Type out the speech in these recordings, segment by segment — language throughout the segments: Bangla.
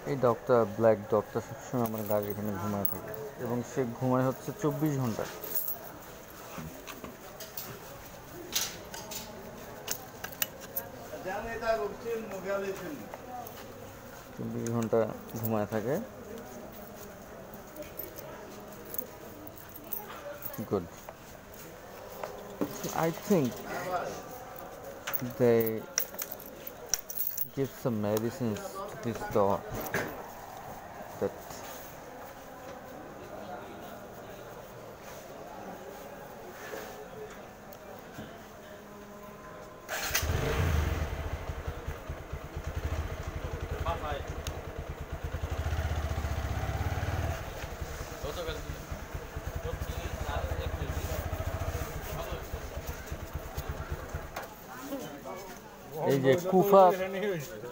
এই ডগটা, ব্ল্যাক ডগটা সবসময় আমার গাড়ির এখানে ঘুমায় থাকে এবং সে ঘুমায় হচ্ছে 24 ঘন্টা। 24 ঘন্টা ঘুমায় থাকে। Good. I think they give some medicines to this dog that এই যে কুফা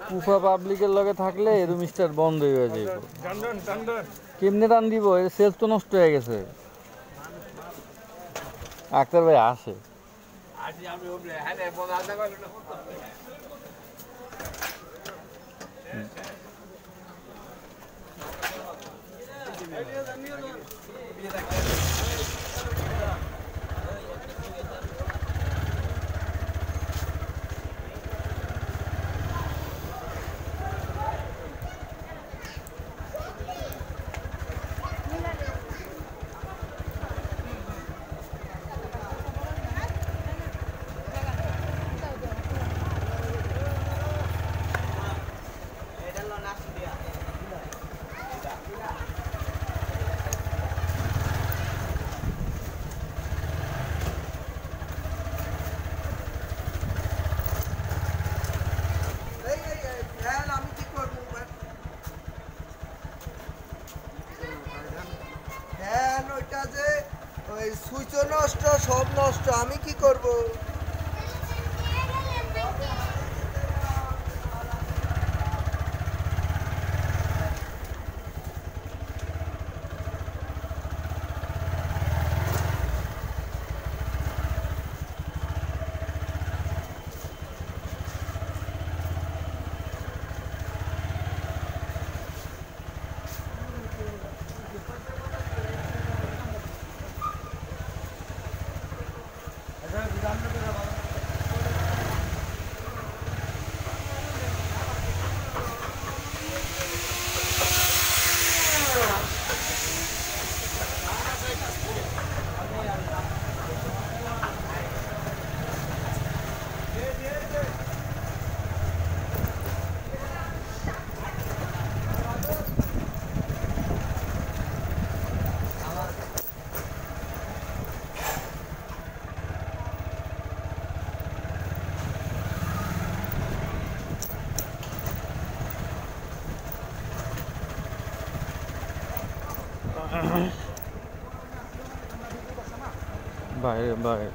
কুফা পাবলিকের লগে থাকলে রুমিস্টার বন্ধ হয়ে যাবে। কেমনে টান দিব? এর সেলস তো নষ্ট হয়ে গেছে। আক্তার ভাই আসে। সুইচও নষ্ট, সব নষ্ট, আমি কি করব? বাইরে বাইরে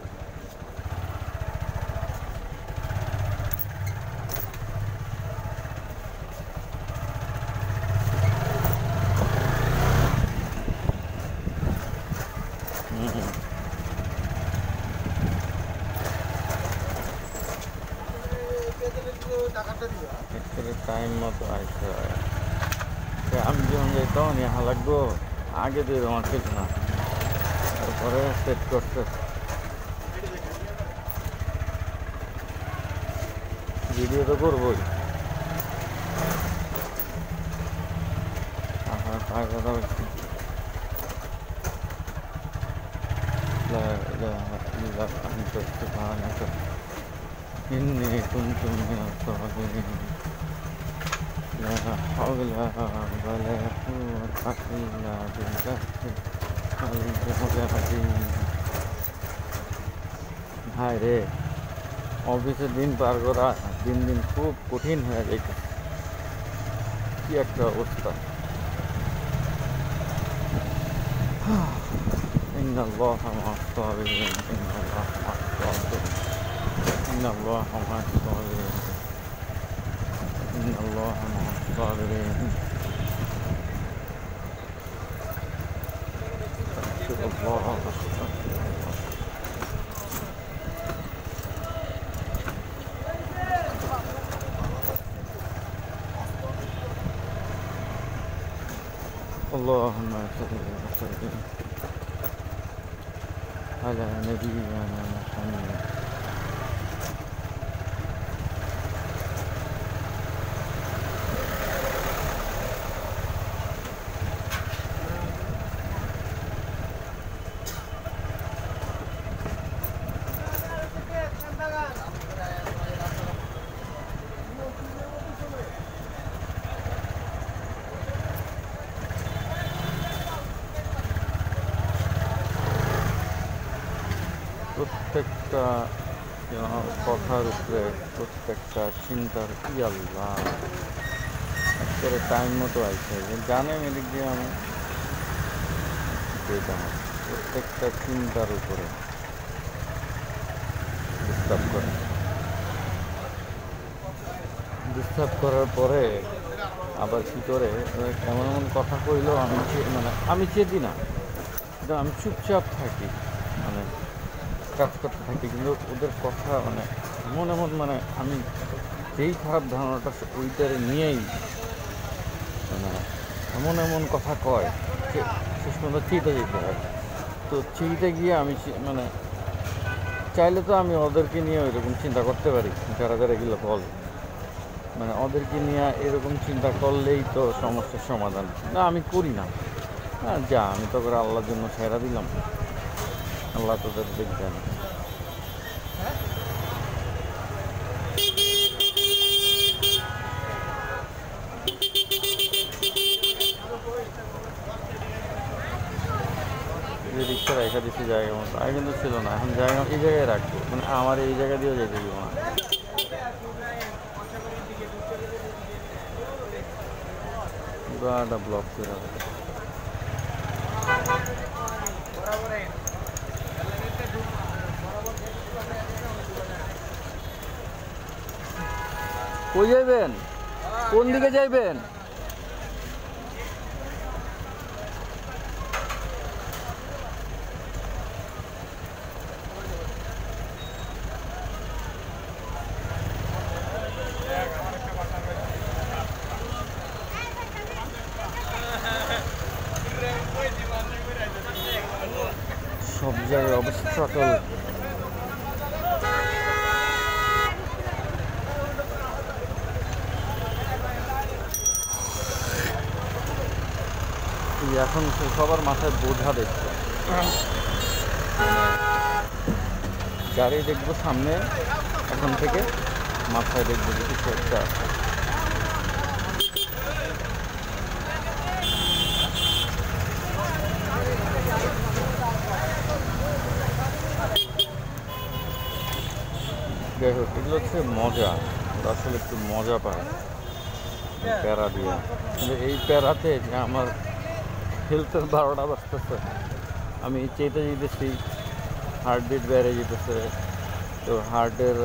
টাইম মতো আসতে হয়। আমি যখন যাইতাম ইহা লাগবো আগে দিয়ে আমার ঠিক না, তারপরে সেট করতে ভিডিও তো করবোই। তার কথা বলছি إني كنت من الظالمين لا حول ولا قوة إلا بالله العلي العظيم। হায় রে, অফিসে দিন পার করা দিন দিন খুব কঠিন হয়ে যাইছে। কি একটা অবস্থা। إن الله مع الصابرين إن الله مع الصابرين إن الله مع الصابرين إن الله مع الصابرين أستغفر الله أستغفر الله. اللهم صل وسلم على نبينا محمد. প্রত্যেকটা কথার উপরে প্রত্যেকটা চিন্তার কি আল্লাহ করে টাইম মতো আছে জানেন এদিক দিয়ে আমি যেতাম প্রত্যেকটা চিন্তার উপরে ডিস্টার্ব করার পরে আবার কী করে এমন এমন কথা কইলেও আমি চেতি না, কিন্তু আমি চুপচাপ থাকি, কাজ করতে থাকি, কিন্তু ওদের কথা আমি যেই খারাপ ধারণাটা ওইটারে নিয়েই এমন এমন কথা কয় যে শেষ পর্যন্ত চেতে যেতে হয়। তো চেতে গিয়ে আমি চাইলে তো আমি ওদেরকে নিয়ে ওইরকম চিন্তা করতে পারি, যারা যারা এগুলো বল ওদেরকে নিয়ে এরকম চিন্তা করলেই তো সমস্যার সমাধান। না, আমি করি না। যা, আমি তো করে আল্লাহর জন্য ছেড়া দিলাম, আল্লাহ তোদের দেখবেন। যে রিক্সা রেখা দিচ্ছি জায়গা মতো, আগে কিন্তু ছিল না, এখন জায়গা এই জায়গায় রাখবো, আমার এই জায়গা দিয়েও যেতে দিব না। ব্লক করে কই যাইবেন, কোন দিকে যাইবেন? সব জায়গায় অবস্থা সকল এখন সবার মাথায় বোঝা দেখছে, গাড়ি দেখবো সামনে, এখন থেকে মাথায় দেখবো যে কিছু একটা আছে। যাই হোক, এগুলো হচ্ছে মজা, ওরা আসলে একটু মজা পায় প্যারা দিয়ে, কিন্তু এই প্যারাতে যে আমার হেলথের 12টা বাজতেছে, আমি চেতে যেতেছি, হার্টবিট বেড়ে যেতেছে, তো হার্টের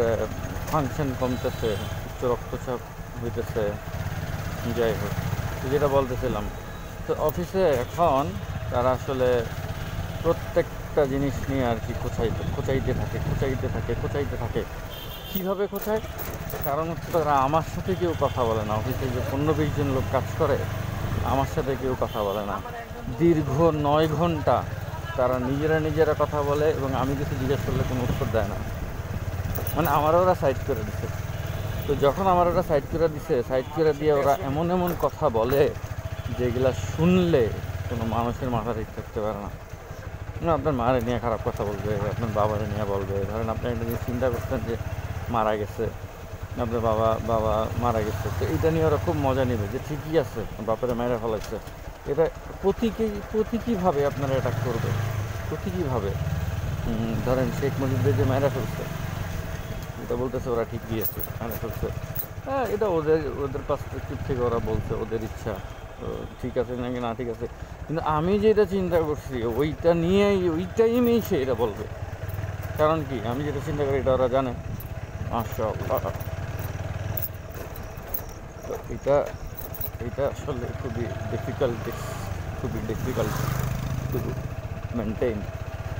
ফাংশন কমতেছে, উচ্চ রক্তচাপ হইতেছে। যাই হোক, যেটা বলতেছিলাম, তো অফিসে এখন তারা আসলে প্রত্যেকটা জিনিস নিয়ে আর কি খোঁচাইতে থাকে। কীভাবে খোঁচায়? কারণ হচ্ছে তারা আমার সাথে কেউ কথা বলে না। অফিসে যে 15-20 জন লোক কাজ করে, আমার সাথে কেউ কথা বলে না। দীর্ঘ 9 ঘন্টা তারা নিজেরা কথা বলে, এবং আমি কিছু জিজ্ঞেস করলে কোনো উত্তর দেয় না। আমারও ওরা সাইড করে দিছে। তো যখন আমার ওরা সাইড করে দিয়ে ওরা এমন কথা বলে যেগুলা শুনলে কোনো মানুষের মাথা ঠিক থাকতে পারে না। আপনার মারে নিয়ে খারাপ কথা বলবে, আপনার বাবারে নিয়ে বলবে। ধরেন আপনি একটা জিনিস চিন্তা করতেন যে মারা গেছে, আপনার বাবা মারা গেছে, তো এইটা নিয়ে ওরা খুব মজা নেবে যে ঠিকই আছে, বাপের মেয়েরা ফলাচ্ছে। এটা প্রতীকীভাবে আপনারা এটা করবে, প্রতীকীভাবে। ধরেন শেখ মুজিবদের যে মেয়েরা ফেলছে, এটা বলতেছে ওরা ঠিকই আছে, মেয়েরা ফেলছে। হ্যাঁ, এটা ওদের পার্সপেক্টিভ থেকে ওরা বলছে, ওদের ইচ্ছা, ঠিক আছে নাকি না ঠিক আছে। কিন্তু আমি যেটা চিন্তা করছি ওইটা নিয়েই, ওই টাইমেই সে এটা বলবে। কারণ কি, আমি যেটা চিন্তা করি এটা ওরা জানে। মাশাআল্লাহ। তো এটা আসলে খুবই ডিফিকাল্ট টু মেনটেন।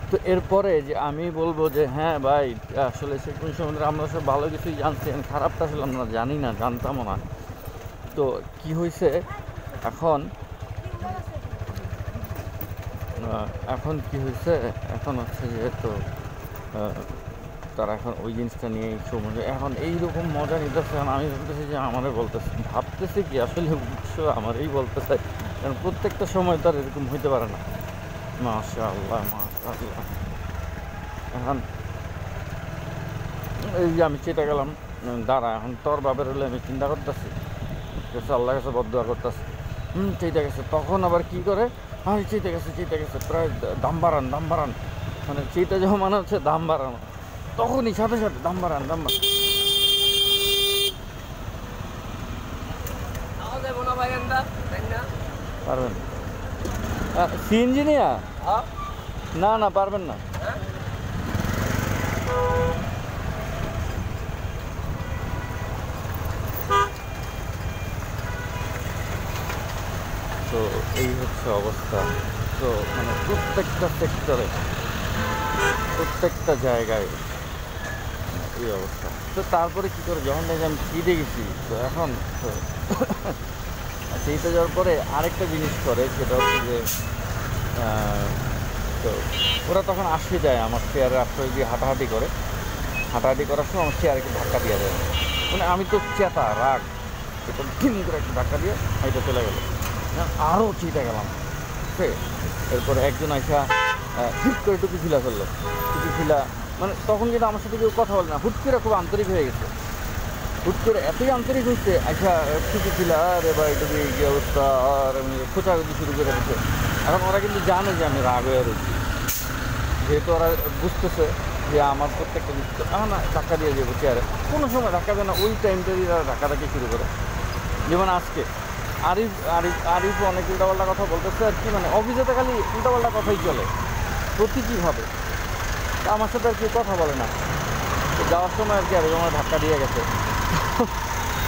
তো এরপরে যে আমি বলবো যে হ্যাঁ ভাই, আসলে শেখ মুজিব সম্বন্ধে আমরা সব ভালো কিছুই জানছি, খারাপটা আসলে আমরা জানি না, জানতামও না। তো কি হয়েছে, এখন এখন কি হয়েছে, এখন হচ্ছে যেহেতু তারা এখন ওই জিনিসটা নিয়ে সমুদ্রে এখন এইরকম মজা নিতেছে। আমি ভাবতেছি যে আমারে ভাবতেছি কি আসলে উৎস আমারই বলতে চাই, কারণ প্রত্যেকটা সময় তার এরকম হইতে পারে না। মাশাআল্লাহ মাশাআল্লাহ। এখন এই যে আমি চেটে গেলাম, দাঁড়া এখন তোর বাপের হলে আমি চিন্তা করতেছি, আল্লাহ কাছে বদদোয়া করতেছি। চেটে গেছে, তখন আবার কি করে, আর চেটে গেছে প্রায় দাম বাড়ান মানে চেটে যাওয়া মানে হচ্ছে দাম বাড়ানো, তখনই সাথে সাথে দাম বাড়ান। পারবেন সিএনজি নিয়া? না পারবেন না। তো এই হচ্ছে অবস্থা। তো মানে প্রত্যেকটা সেক্টরে প্রত্যেকটা জায়গায় এই অবস্থা। তো তারপরে কী করে, যখন দেখি আমি চিড়ে গেছি, তো এখন তো সেইটা যাওয়ার পরে আরেকটা জিনিস করে, সেটা হচ্ছে যে তো ওরা তখন আসে যায় আমার চেয়ারের আশ্রয় দিয়ে হাঁটাহাঁটি করার সময় আমার চেয়ারকে ধাক্কা দিয়ে দেয়। মানে আমি তো চেতা রাগ, এটা ধিম করে একটা ধাক্কা দিয়ে এটা চলে গেলো, আরও চিটে গেলাম। ঠিক, এরপরে একজন আইসা হুট করে টুপি ফিলা ফেললো, মানে তখন কিন্তু আমার সাথে কেউ কথা বলে না, হুট করে খুব আন্তরিক হয়ে গেছে, হুট করে এতই আন্তরিক হচ্ছে, আচ্ছা টুপি ফিলা আরে ভাই টুপি কি অবস্থা, আর আমি খোঁচাখুচি শুরু করে দিচ্ছে। এখন ওরা কিন্তু জানে যে আমি রাগ হয়ে রয়েছি, যেহেতু ওরা বুঝতেছে যে আমার প্রত্যেকটা এখন ধাক্কা দিয়ে যাবো চেয়ারে, কোনো সময় ধাক্কা দেয় না, ওই টাইমটাই তারা ধাক্কাধাক্কি শুরু করে। যেমন আজকে আরিফ অনেক উল্টাপাল্টা কথা বলতেছে আর কি, মানে অফিসে তো খালি উল্টাপাল্টা কথাই চলে প্রতীকীভাবে, আমার সাথে আর কি কথা বলে না। যাওয়ার সময় আর কি আরিফ আমার ধাক্কা দিয়ে গেছে।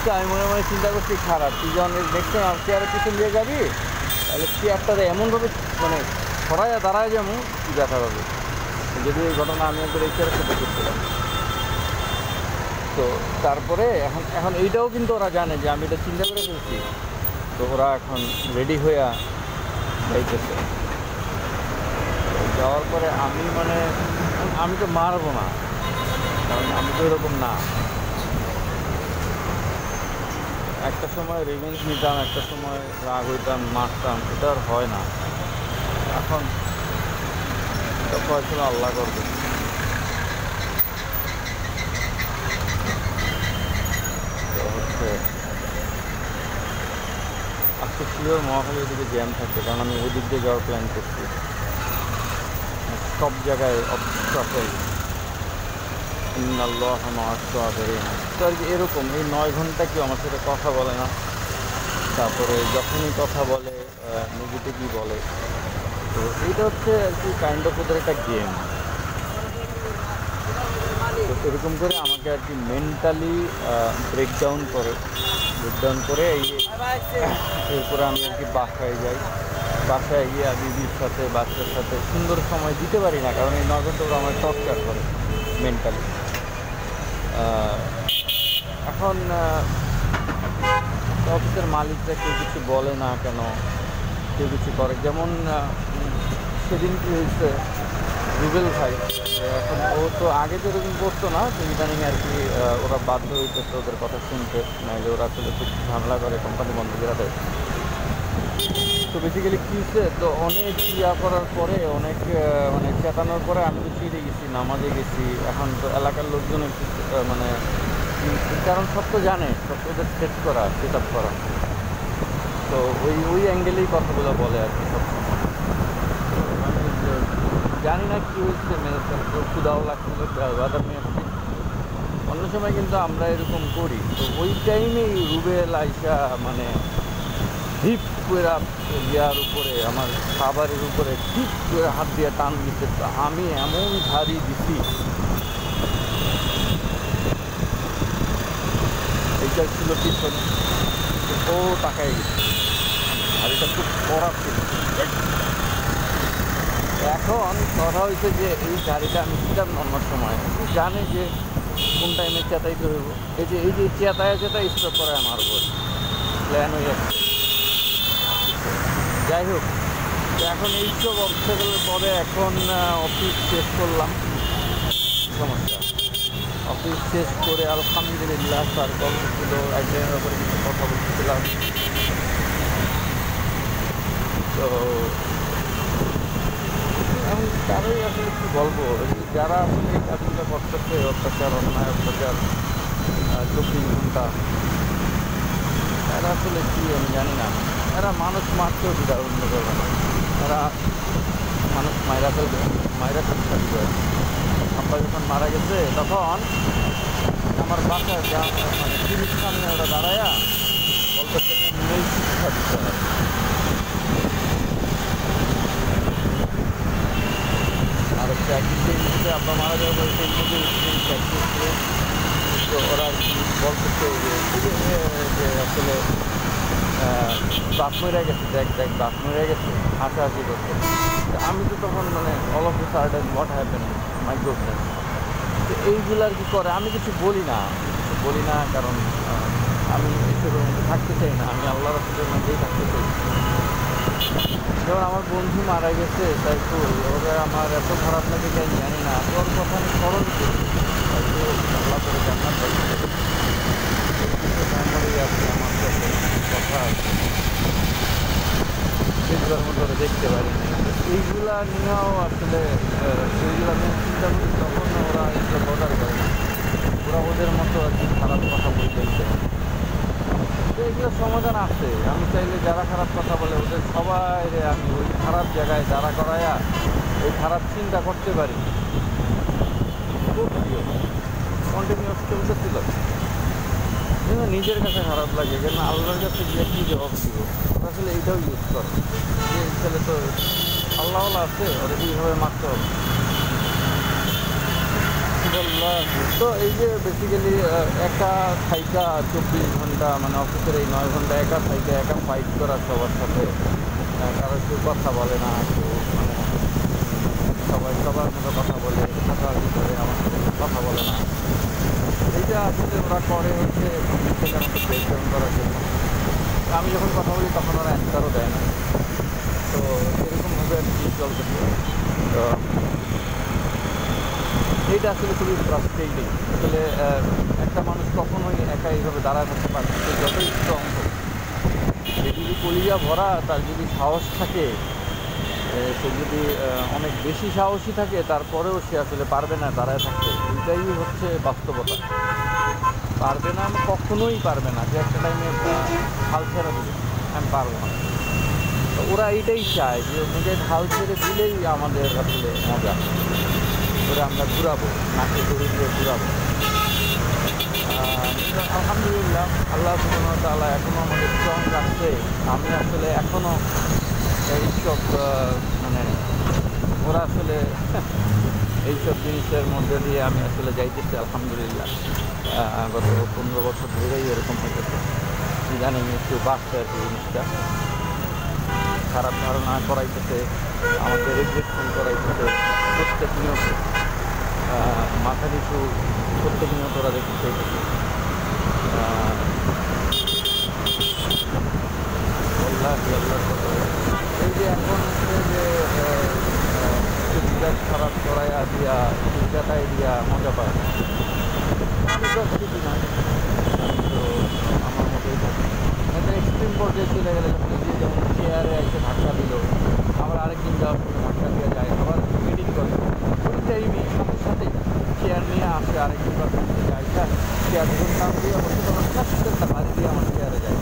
তো আমি মনে চিন্তা করছি, খারাপ তুই যখন নেক্সট টাইম চেয়ারের পিছন দিয়ে যাবি, তাহলে চেয়ারটাতে এমনভাবে মানে ছড়াইয়া দাঁড়ায় যেমন কি দেখা পাবে। যদি এই ঘটনা আমি একবার এই চেয়ারের সাথে করছিলাম। তো তারপরে এখন এইটাও কিন্তু ওরা জানে যে আমি এটা চিন্তা করে ফেলছি, তো ওরা এখন রেডি হইয়া যাইতেছে। যাওয়ার পরে আমি তো মারবো না, কারণ আমি তো এরকম না। একটা সময় রিভেঞ্জ নিতাম, একটা সময় রাগ হইতাম, মারতাম, এটা আর হয় না। এখন ফয়সালা আল্লাহ করবে। তো হচ্ছে আজকে শিওর মহাখালীর দিকে জ্যাম থাকবে, কারণ আমি ওই দিক দিয়ে যাওয়ার প্ল্যান করছি। সব জায়গায় অবস্ট্রাকল, আল্লাহ তো আর কি এরকম। এই 9 ঘন্টা কেউ আমার সাথে কথা বলে না, তারপরে যখনই কথা বলে নেগেটিভই বলে। তো এইটা হচ্ছে আর কি কাইন্ড অফ ওদের একটা গেম। তো এরকম করে আমাকে আর কি মেন্টালি ব্রেকডাউন করে এরপরে আমি আর কি বাসায় যাই। বাসায় গিয়ে বিবির সাথে বাচ্চার সাথে সুন্দর সময় দিতে পারি না, কারণ এই 9 ঘন্টা ওরা আমার টর্চার করে মেন্টালি। এখন অফিসের মালিকরা কেউ কিছু বলে না কেন, কেউ কিছু করে। যেমন সেদিন কি হয়েছে, রুবেল ভাই এখন ও তো আগে তো এরকম করতো না, তো ইদানিং আর কি ওরা বাধ্য হইতেছে ওদের কথা শুনতে, নাহলে ওরা আসলে খুব ঝামেলা করে, কোম্পানি বন্ধ করে দেয়। তো বেসিক্যালি কী হচ্ছে, তো অনেক ইয়া করার পরে অনেক মানে চেতানোর পরে আমি তো চিড়ে গেছি, নামাজে গেছি। এখন তো এলাকার লোকজন একটু মানে, কারণ সব তো জানে, সব তো ওদের সেট করা, সেট আপ করা। তো ওই অ্যাঙ্গেলেই কথাগুলো বলে আর কি সব। জানি না কী হয়েছে, ক্ষুদাও লাগছিল, বাজার নিয়ে আসছি। অন্য সময় কিন্তু আমরা এরকম করি। তো ওই টাইমেই রুবেল আইসা মানে হিপ করে ইয়ার উপরে, আমার খাবারের উপরে ঠিক করে হাত দিয়ে টান দিতে, তো আমি এমন ঝাড়ি দিছি, এইটা ছিল পিছনে, ও তাকায় গেছে, আর এটা খুব কড়া ছিল। এখন কথা হয়েছে যে এই গাড়িটা আমি ছিলাম নামার সময়, জানে যে কোন টাইমে চেতাইতে হইব, এই যে চেতায় স্টপ করে আমার উপর প্ল্যান হয়ে যাচ্ছে। যাই হোক, তো এখন এইসব অবস্থাগুলোর পরে এখন অফিস শেষ করলাম। সমস্যা, অফিস শেষ করে আলহামদুলিল্লাহ স্যার কল ছিল, একজনের ব্যাপারে কিছু কথা বলতেছিলাম। তো আমি তারই আসলে কী বলবো, যারা আসলে এই কাজগুলো করতেছে, অত্যাচার, অন্যায় অত্যাচার 24 ঘন্টা, এরা আসলে কী আমি জানি না। এরা মানুষ মারতেও দ্বিধাদ্বন্দ্ব করবে না, এরা মানুষ মাইরা ফেলবে, মাইরা ফেলতে দিবে। আব্বা যখন মারা গেছে তখন আমার বাসায় মানে টিভির সামনে ওরা দাঁড়ায়া বলতেছে এমনি শিক্ষা দিতে হয়। আর হচ্ছে একদিন সেই মুহূর্তে আব্বা মারা যাওয়ার পরে সেই মুহূর্তে তো ওরা বলতেছে যে আসলে বাপ মরে গেছে, দেখ দেখ বাপ মরে গেছে, হাসাহাসি করছে। আমি তো তখন মানে all of the sudden what happen my goodness. তো এইগুলো আর কি করে, আমি কিছু বলি না, কারণ আমি এসবের মধ্যে থাকতে চাই না, আমি আল্লাহ রাসূলের মধ্যেই থাকতে চাই। যেমন আমার বন্ধু মারা গেছে সাইফুল, ওরা আমার এত খারাপ লাগে যাই জানি না, তোর কথা আমি স্মরণ করি। সাইফুল আল্লাহ করে জান্নাত পাইছে, মেমোরি আছে আমার কাছে, কথা আছে, সেগুলোর মধ্যে ওরা দেখতে পারি না। এইগুলা নিয়েও আসলে এইগুলো নিয়ে চিন্তা করি, তখন ওরা এগুলো বর্ডার করে না, ওরা ওদের মতো আর কি খারাপ কথা বলতে। তো এগুলোর সমাধান আছে, আমি চাইলে যারা খারাপ কথা বলে ওদের সবাই আমি ওই খারাপ জায়গায় দাঁড়া করাইয়া ওই খারাপ চিন্তা করতে পারি। কন্টিনিউয়াস চলতেছিল, কিন্তু নিজের কাছে খারাপ লাগে, কেন আল্লাহর কাছে গিয়ে কী জবাব দিব। আসলে এইটাও ইউজ করে যে এই ছেলে তো আল্লাহ আছে, ওরা এইভাবে মারতে হবে। তো এই যে বেসিক্যালি একা থাইকা 24 ঘন্টা মানে অফিসের এই 9 ঘন্টা একা থাইকা একা ফাইট করা সবার সাথে, কারো কেউ কথা বলে না, কেউ মানে সবাই সবার মতো কথা বলে, হাসাহাসি করে, আমার সাথে কথা বলে না। এইটা আসলে ওরা করে হচ্ছে নিজেকে আমাকে ব্রেকডাউন করার জন্য। আমি যখন কথা বলি তখন ওরা অ্যান্সারও দেয় না। তো এরকমভাবে আর কি চলতেছে। তো এইটা আসলে খুবই ফ্রাস্ট্রেটিং। আসলে একটা মানুষ কখনোই একা এইভাবে দাঁড়ায় থাকতে পারে, সে যতই স্ট্রং হোক, সে যদি কলিজা ভরা, তার যদি সাহস থাকে, সে যদি অনেক বেশি সাহসী থাকে, তারপরেও সে আসলে পারবে না দাঁড়ায় থাকতে। এইটাই হচ্ছে বাস্তবতা। পারবে না, কখনোই পারবে না, যে একটা টাইমে হাল ছেড়ে দেবে, আমি পারবো না। তো ওরা এইটাই চায় যে নিজের হাল ছেড়ে দিলেই আমাদের আসলে মজা করে আমরা ঘুরাবো, নাকে দড়ি দিয়ে ঘুরাবো। আলহামদুলিল্লাহ আল্লাহ সুবহানাহু ওয়া তাআলা এখনও আমাদের স্ট্রং রাখছে। আমি আসলে এখনও এইসব মানে ওরা আসলে এইসব জিনিসের মধ্যে দিয়ে আমি আসলে যাইতেছি আলহামদুলিল্লাহ। গত 15 বছর ধরেই এরকম হইতেছে, ইদানিং একটু বাড়ছে আর কি জিনিসটা। খারাপ ধারণা করাইতেছে, আমাদের রিফ্লেকশন করাইতেছে, প্রত্যেক নিয়ত মাথা নিচু প্রত্যেক নিয়ত ওরা দেখতে চাইতেছে। এই যে এখন হচ্ছে যে মেজাজ খারাপ করাইয়া দিয়া চিন্তাটাই দিয়া মজা পায়, আমি তো ঠিকই না, আমি তো আমার মতোই থাকি। একটা এক্সট্রিম পর্যায়ে চলে গেলে নিজে যেমন চেয়ারে এসে ধাক্কা দিল, আবার আরেকদিন যাওয়ার সময় ধাক্কা দিয়ে যায়, আবার মিটিং করে ওই টাইমে সাথে সাথে চেয়ার নিয়ে আসে, আরেকদিন যায়, চেয়ার যখন নাম দিয়ে বসে তখন একটা বাড়ি দিয়ে আমার চেয়ারে যায়,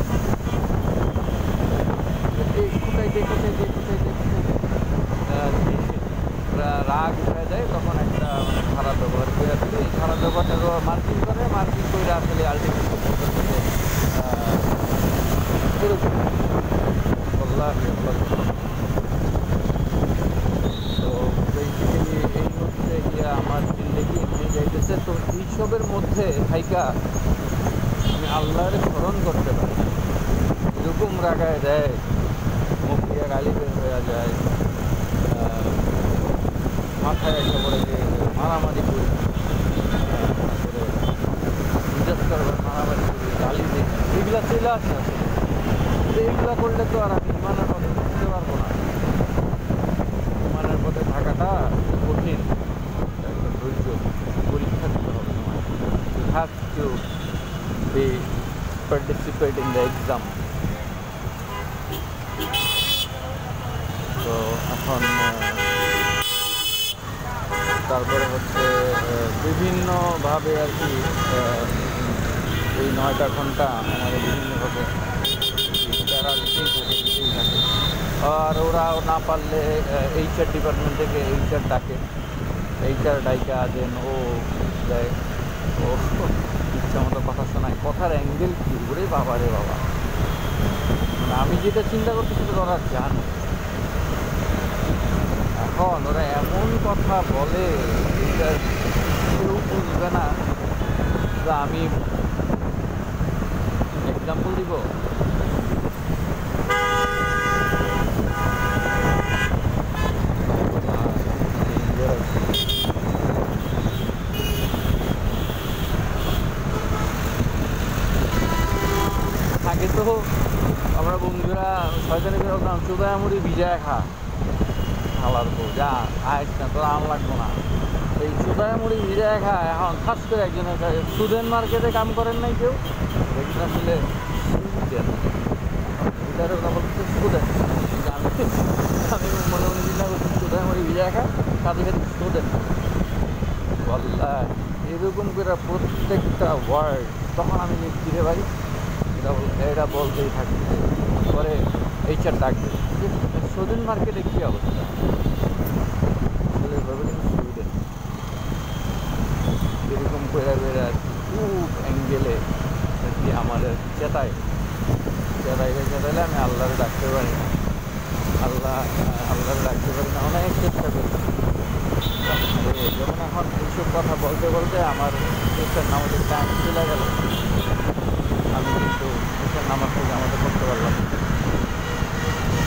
রাগ উঠে যায়, তখন একটা মানে খারাপ ব্যবহার করে আসলে এই খারাপ ব্যবহারটা মার্কিং করে আসলে আলটিমেটলি এরকম আল্লাহ। তো বেসিক্যালি এই হচ্ছে গিয়ে আমার জিন্দেগি নিয়ে যাইতেছে। তো এইসবের মধ্যে থাইকা আমি আল্লাহর স্মরণ করতে পারি, এরকম রাগায় দেয়, মুখ দিয়ে গালি বের হয়ে যায়, মাথায় এসে পড়ে যে মারামারি করি, তারপরে ডিজাস্টার মারামারি করি, গালি দিই, এগুলা চলে আসে। আসলে এইগুলা করলে তো আর আমি ইমানের কথা বুঝতে পারবো না। participate in the exam. তো এখন তারপরে হচ্ছে বিভিন্নভাবে আর কি এই 9টা ঘন্টা আমাদের বিভিন্নভাবে প্যারা দিতেই থাকে। আর ওরা না পারলে HR ডিপার্টমেন্ট থেকে HR ডাকে, HR ডাইকা দেন ও দেয়, ও ইচ্ছা মতো কথা শোনায়। কথার অ্যাঙ্গেল কী করে বাবা রে বাবা, মানে আমি যেটা চিন্তা করতেছি ওরা জানে। এখন ওরা এমন কথা বলে এটা কেউ বুঝবে না। তো আমি এক্সাম্পল দিব, আগে তো আমরা বন্ধুরা শয়তানি বেরোতাম চুদায় মুড়ি ভিজায় খা, খালার পর যা আইস না তোরা আম লাগবো না, এই চুদায় মুড়ি ভিজায় খা। এখন ফার্স্ট করে একজনের কাছে স্টুডেন্ট মার্কেটে কাম করেন নাই কেউ, দেখুন আসলে এটার কথা বলতে স্টুডেন্ট, আমি মনে মনে চিন্তা করছি চুদায় মুড়ি ভিজায় খা, কাজে কাজে স্টুডেন্ট বল্লা এরকম করে প্রত্যেকটা ওয়ার্ড। তখন আমি লিখছি রে ভাই এটা বলতেই থাকি। পরে HR ডাকবে যে স্টুডেন্ট মার্কেটে কী অবস্থা, স্টুডেন্ট এরকম করে বেড়ে আর কি খুব অ্যাঙ্গেলে আর কি আমাদের চেতাইলে আমি আল্লাহরে ডাকতে পারি না, আল্লাহরে ডাকতে পারি না, অনেক চেষ্টা করি। যেমন এখন এইসব কথা বলতে বলতে আমার এসের নামাজের টাইম চলে গেল, আমি কিন্তু এসের নামাজ থেকে আমাদের করতে পারলাম।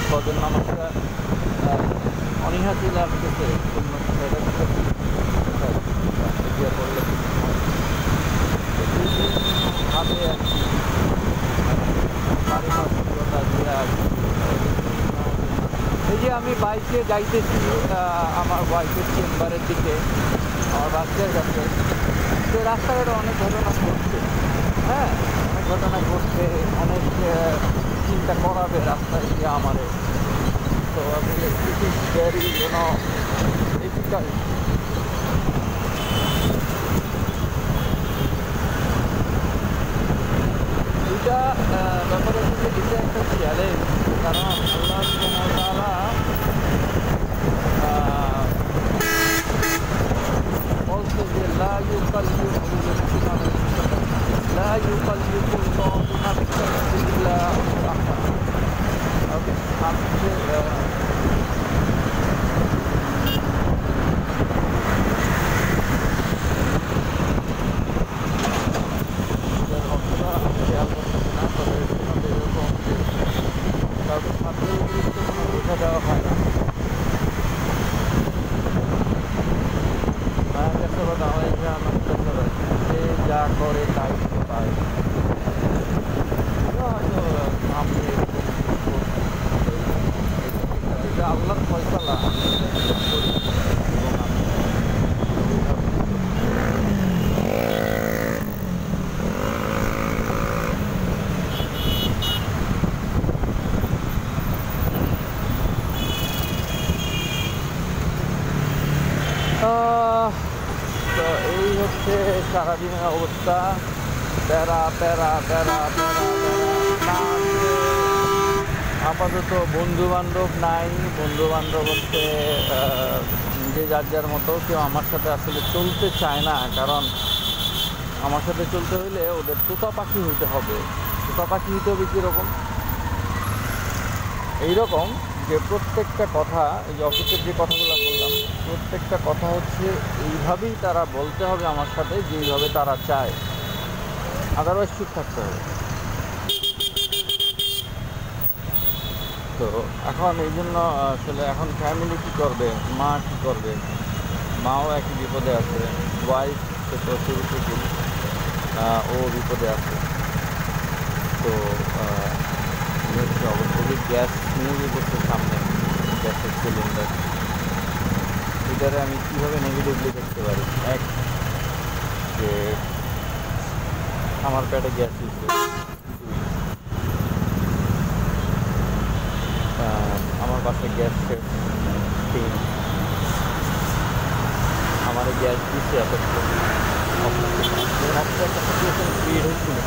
ফজর নামাজটা অনীহা ছিল আসতেছে গিয়ে পড়লে ভাবে আর কি পারিমাণিকতা দিয়ে আর কি। এই যে আমি বাইকে যাইতেছি আমার ওয়াইফের চেম্বারের দিকে, আমার বাচ্চার কাছে, তো রাস্তাঘাটে অনেক ঘটনা ঘটছে, হ্যাঁ অনেক ঘটনা ঘটছে, অনেক চিন্তা করাবে রাস্তায় গিয়ে আমারে। তো আমি ইট ইজ ভেরি ডিফিকাল্ট। এটা ব্যাপার হচ্ছে এটা একটা চ্যালেঞ্জ, কারণ আল্লাহ সুবহানাহু ওয়া তাআলা বলছে যে লা ইউকাল্লিফুল্লাহু নাফসান ইল্লা উসআহা। ওকে, কাউকে সাথে অতিরিক্ত কোনো বোঝা দেওয়া হয় না। মায়ের কাছে কথা হয় যে আমার কাছে যে যা করে তাই পায়, হয়তো আমি এটা আল্লাহর ফয়সালা করি এবং আমি তো এই হচ্ছে সারাদিনের অবস্থা। প্যারা প্যারা প্যারা প্যারা প্যারা। আপাতত বন্ধু বান্ধব নাই, বন্ধু বান্ধব হচ্ছে যে যার মতো, কেউ আমার সাথে আসলে চলতে চায় না। কারণ আমার সাথে চলতে হইলে ওদের তোতা পাখি হইতে হবে। তোতা পাখি হইতে হবে কীরকম? এইরকম যে প্রত্যেকটা কথা, এই যে অফিসের যে কথাগুলো বললাম, প্রত্যেকটা কথা হচ্ছে এইভাবেই তারা বলতে হবে আমার সাথে, যেইভাবে তারা চায়, আদারওয়াইজ চুপ থাকতে হবে। তো এখন এই জন্য আসলে এখন ফ্যামিলি কী করবে, মা কী করবে, মাও একই বিপদে আছে, ওয়াইফ সে তো শুরু থেকেই ও বিপদে আছে। তো হচ্ছে অবশ্যই গ্যাস নিয়ে করছে সামনে, গ্যাসের সিলিন্ডার, এটারে আমি কীভাবে নেগেটিভলি দেখতে পারি? এক, যে আমার পেটে গ্যাস হয়েছে, বাসায় গ্যাস শেষ 3 আমার গ্যাস দিচ্ছে এতক্ষণ একটা সিচুয়েশন ক্রিয়েট হয়েছিল।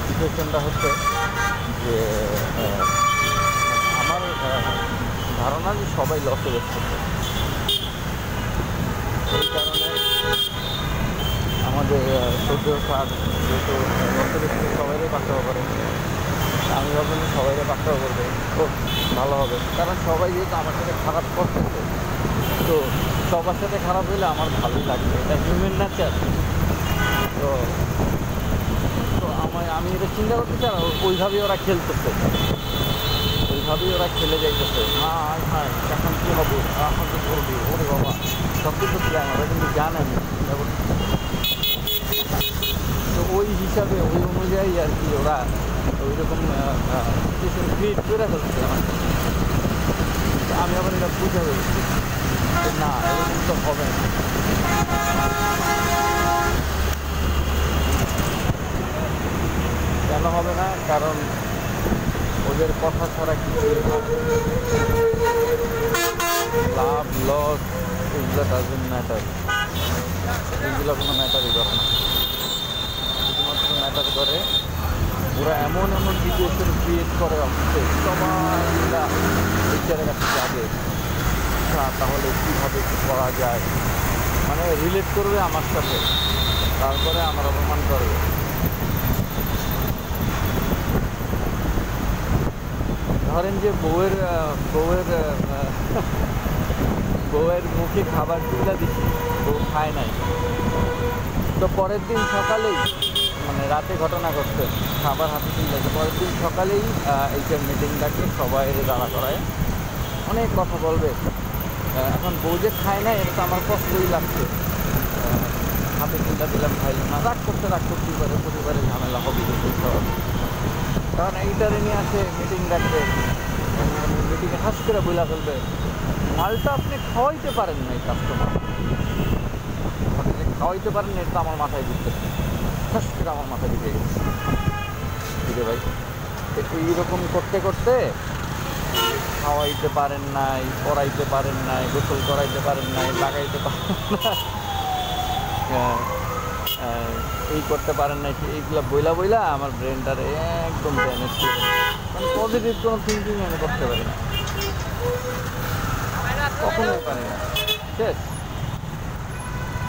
সিচুয়েশনটা হচ্ছে যে আমার ধারণা যে সবাই লসে বেসতেছে, এই কারণে আমাদের সূর্য সার যেহেতু লসে বেসতে সবাইকে পাঠাতে পারে, আমি ভাবলাম সবাইকে পাঠাতে করবে খুব ভালো হবে, কারণ সবাই যেহেতু আমার সাথে খারাপ করতেছে তো সবার সাথে খারাপ হইলে আমার ভালোই লাগবে, এটা হিউম্যান নেচার। তো আমি এটা চিন্তা করতেছি আর ওইভাবেই ওরা খেলতেছে, ওইভাবেই ওরা খেলে যাইতেছে। হ্যাঁ হ্যাঁ এখন কী হবে, এখন তো করবি, ওরে বাবা সব কিছু প্ল্যান, ওরা কিন্তু জানে আমি চিন্তা করতেছি। তো ওই হিসাবে ওই অনুযায়ী আর কি ওরা ওই রকম সিচুয়েশন ক্রিয়েট করে ফেলছে আমার। আমি আবার এটা বুঝে ফেলছি না, এরকম তো হবে না। কেন হবে না? কারণ ওদের কথা ছাড়া কিছু লাভ লস এগুলো ডাজেন্ট ম্যাটার, এগুলো কোনো ম্যাটারই করে না। শুধুমাত্র ম্যাটার করে ওরা এমন এমন সিচুয়েশন ক্রিয়েট করে অফিসে সবাই টিচারের কাছে যাবে, তাহলে কীভাবে কী করা যায়, মানে রিলেট করবে আমার সাথে, তারপরে আমার অপমান করবে। ধরেন যে বউয়ের মুখে খাবার তুলে দিচ্ছি, বউ খায় নাই, তো পরের দিন সকালেই মানে রাতে ঘটনা ঘটছে, খাবার হাতে তুলে পরের দিন সকালেই এইটার মিটিং ডাকে, সবাই দাঁড়া করায় অনেক কথা বলবে। এখন বউ যে খায় না এটা তো আমার কষ্টই লাগছে, হাতে চিন্তা দিলাম খাইলাম না, রাগ করতেই পারে, পরিবারের ঝামেলা হবে সব। কারণ এইটারে নিয়ে আসে মিটিং ডাকবে, মিটিংয়ে হাস করে বইলা ফেলবে মালটা আপনি খাওয়াইতে পারেন না, এই কাস্টমার আপনি খাওয়াইতে পারেন না, এটা আমার মাথায় ঢুকতে হাস করে আমার মাথায় ঢুকে গেছে। ঠিক ভাই, এইরকম করতে করতে খাওয়াইতে পারেন নাই, পড়াইতে পারেন নাই, গোসল করাইতে পারেন নাই, লাগাইতে পারেন না, এই করতে পারেন নাই, এইগুলো বইলা আমার ব্রেনটারে একদম ড্যামেজ করে, মানে পজিটিভ কোনো থিঙ্কিং আমি করতে পারি না, কখনোই পারি না, শেষ।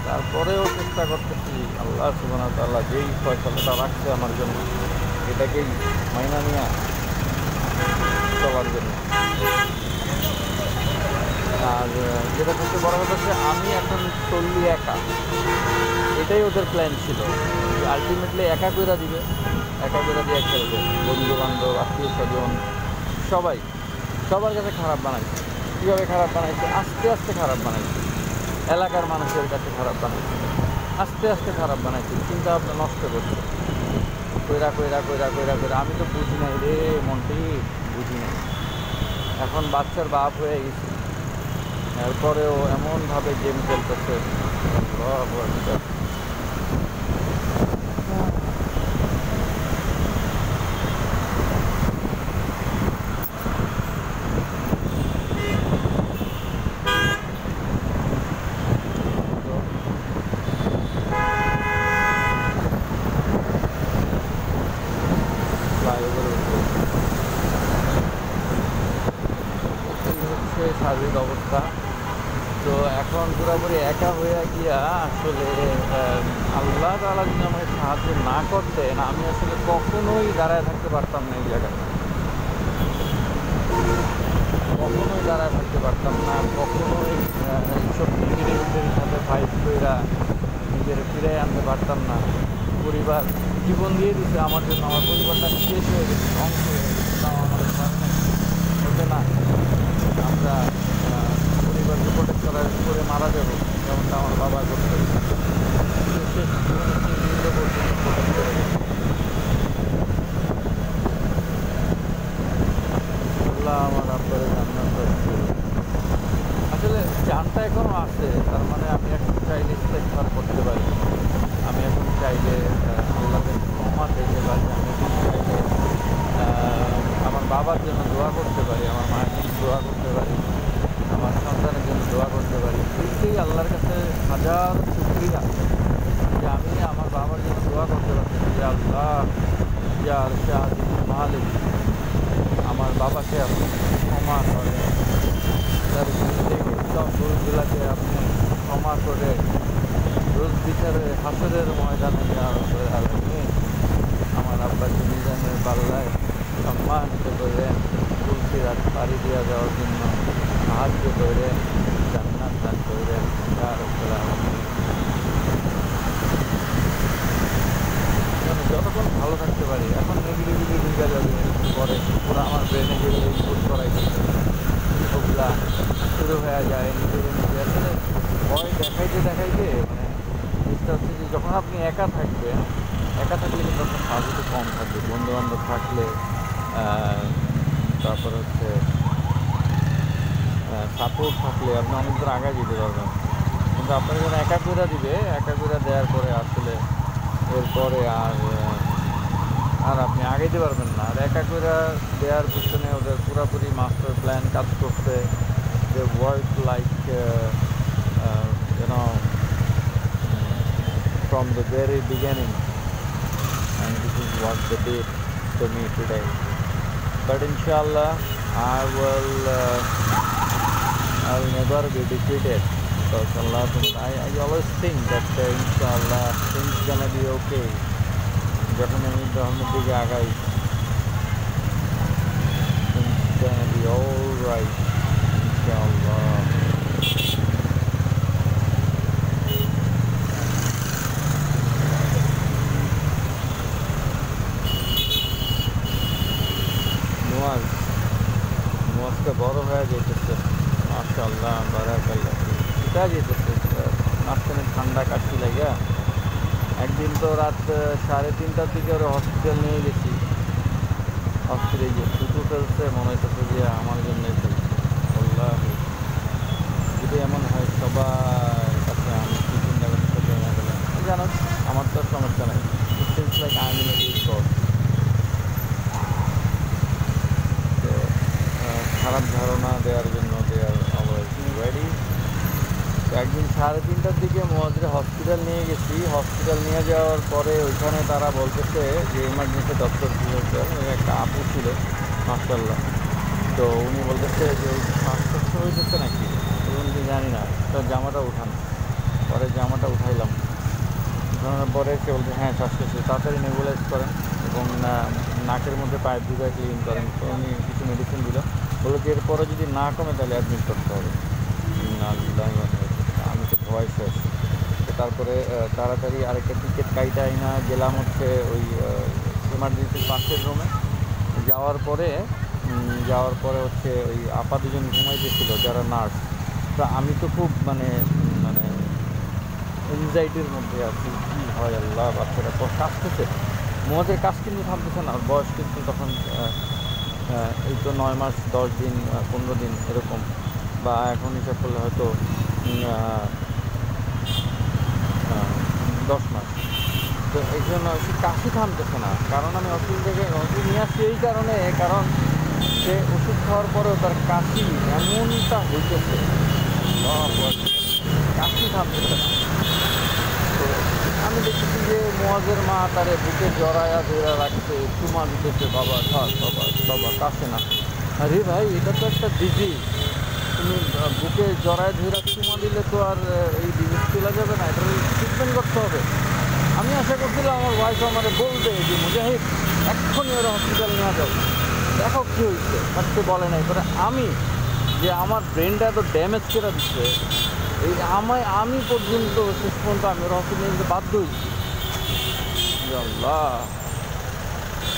তারপরেও চেষ্টা করতেছি আল্লাহ সুবহানাহু ওয়া তাআলা যেই ফয়সালাটা রাখছে আমার জন্য এটাকেই মাইনা নিয়ে চলার জন্য। আর যেটা সবচেয়ে বড় কথা হচ্ছে আমি এখন চললি একা, এটাই ওদের প্ল্যান ছিল, আলটিমেটলি একা করে দিবে, একা করে দিয়ে খেলবে, বন্ধু বান্ধব আত্মীয় স্বজন সবার কাছে খারাপ বানাইছে। কীভাবে খারাপ বানাইছে? আস্তে আস্তে খারাপ বানাইছে, এলাকার মানুষের কাছে খারাপ বানাইছে, আস্তে আস্তে খারাপ বানাইছে, চিন্তা ভাবনা নষ্ট করছে, কইরা আমি তো বুঝি নাই রে মনটি, বুঝি নাই। এখন বাচ্চার বাপ হয়ে গেছি, এরপরেও এমনভাবে গেম খেলতেছে, সার্বিক অবস্থা। তো এখন পুরোপুরি একা হয়ে গিয়া আসলে আল্লাহ তাআলা যদি আমাকে সাহায্য না করতেন আমি আসলে কখনোই দাঁড়ায় থাকতে পারতাম না, এই জায়গায় কখনোই দাঁড়ায় থাকতে পারতাম না, কখনোই এইসব নেগেটিভিটির সাথে ফাইট কইরা নিজের ফিরে আনতে পারতাম না। পরিবার জীবন দিয়ে দিচ্ছে আমার জন্য, আমার পরিবারটা শেষ হয়ে গেছে, ধ্বংস হয়ে গেছে, তাও আমাদের হতে না আমরা পরিবারকে প্রোটেক্ট করে মারা যাবো, যেমনটা আমার বাবা করতে আমার আব্বারে জান্নাত আসলে জানটা এখনও আছে, তার মানে আমি এখন চাইলে ইস্তেগফার করতে পারি, আমি এখন চাইলে আল্লাহকে ক্ষমা চাইতে পারি, আমি এখন চাইলে আমার বাবা বাবার জন্য দোয়া করতে পারি, আমার মায়ের জন্য দোয়া করতে পারি, আমার সন্তানের জন্য দোয়া করতে পারি, নিশ্চয়ই আল্লাহর কাছে হাজার শুকরিয়া যে আমি আমার বাবার জন্য দোয়া করতে পারছি যে আল্লাহ যার শাহিদ মালিক আমার বাবাকে আপনি ক্ষমা করে, তার জিন্দগির সব ভুলগুলাকে আপনি ক্ষমা করে রোজ বিচারে হাসরের ময়দানে আমার আব্বাকে মিজানের পাল্লায় সম্মানিত করে তুলসিরাত পাড়ি দেওয়া যাওয়ার জন্য সাহায্য করে জান্নাত দান করে যতক্ষণ ভালো থাকতে পারি। এখন নেগেটিভিটি ঢুকে যাবে পরে পুরো আমার ব্রেনে যেগুলো ইনপুট করাই ওগুলা শুরু হয়ে যায় নিজেকে নিজে আসলে ভয় দেখাইতে দেখাইতে মানে জিনিসটা হচ্ছে যে যখন আপনি একা থাকবেন, একা থাকলে কিন্তু আপনার কাজ একটু কম থাকবে, বন্ধুবান্ধব থাকলে তারপর হচ্ছে সাপোর্ট থাকলে আপনি অনেক দূর আগায় যেতে পারবেন। কিন্তু আপনার যখন একা করে দিবে, একা করে দেওয়ার পরে আসলে এরপরে আর আপনি আগাইতে পারবেন না। আর একা করে দেওয়ার পিছনে ওদের পুরোপুরি মাস্টার প্ল্যান কাজ করছে, যে work like from the very beginning, and this is what they did to me today. But inshallah I'll never be defeated, because Allah, I always think that inshallah things gonna be okay. যখন আমি ধর্মের দিকে আগাই, things gonna be all right inshallah. নোয়াজটা বড় হয়ে যেতেছে মাশাআল্লাহ বারাকাল্লাহ, এটা যেতেছে মাঝখানে ঠান্ডা কাশি লাগে। একদিন তো রাত 3:30টার দিকে ওরা হসপিটাল নিয়ে গেছি, হসপিটালে গিয়ে ছুটু ফেলছে, মনে হইতেছে যে আমার জন্যই ফেলছে। আল্লাহ, যদি এমন হয় সবার কাছে আমি কি চিন্তা করতে জমা গেলাম, জানো আমার তো সমস্যা নাই, it seems like I am in a good god. খারাপ ধারণা দেওয়ার জন্য দে আর অলওয়েজ রেডি। একদিন 3:30টার দিকে মোয়াজরে হসপিটাল নিয়ে গেছি, হসপিটাল নিয়ে যাওয়ার পরে ওইখানে তারা বলতেছে যে ইমার্জেন্সি ডক্টর একটা আপু ছিল মাশাআল্লাহ, তো উনি বলতেছে যে ওই শ্বাসকষ্ট হইতেছে নাকি, উনি জানি না, তার জামাটা উঠান। পরে জামাটা উঠাইলাম, উঠানোর পরে সে বলছে হ্যাঁ শ্বাসকষ্ট, তাড়াতাড়ি নেবুলাইজ করেন এবং নাকের মধ্যে পাইপ ঢুকায় ক্লিন করেন। তো উনি কিছু মেডিসিন দিল, বললো যে এরপরে যদি না কমে তাহলে অ্যাডমিট করতে হবে। আমি তো ভয় শেষ। তো তারপরে তাড়াতাড়ি আরেকটা টিকিট কাইটাই না গেলাম হচ্ছে ওই এমার্জেন্সির পাশের রুমে। যাওয়ার পরে হচ্ছে ওই আপা দুজন ঘুমাইতেছিল যারা নার্স। তো আমি তো খুব মানে এনজাইটির মধ্যে আছি, কী হয় আল্লাহ, বাচ্চারা কাশতেছে, মোয়াজের কাজ কিন্তু থামতেছে না। বয়স কিন্তু তখন এই তো 9 মাস 10 দিন 15 দিন এরকম, বা এখন হিসাব করলে হয়তো 10 মাস। তো এই জন্য কাশি থামতেছে না, কারণ আমি ওষুধ নিয়ে আসছি এই কারণে, কারণ সে ওষুধ খাওয়ার পরেও তার কাশি এমনটা হইতেছে, কাশি থামতেছে না। তো আমি দেখেছি যে মোয়াজের মা তারে বুকে জড়ায়া ধরে রাখছে, চুমা দিতেছে, বাবা থাক, বাবা কাশে না। আরে ভাই, এটা তো একটা ডিজিজ, তুমি বুকে জড়ায় ধরে চুমা দিলে তো আর এই ডিজিজ চলে যাবে না, এটা ট্রিটমেন্ট করতে হবে। আমি আশা করছিলাম আমার ওয়াইফ আমাকে বলবে যে মুজাহিদ এক্ষুনি ওরা হসপিটাল নিয়ে যাও, দেখো কী হয়েছে, বাট সে বলে নাই। পরে আমি যে আমার ব্রেনটা এত ড্যামেজ করে দিচ্ছে, এই আমি পর্যন্ত শেষ পর্যন্ত আমি ওরা হসপিটাল নিতে বাধ্য হয়েছি আল্লাহ,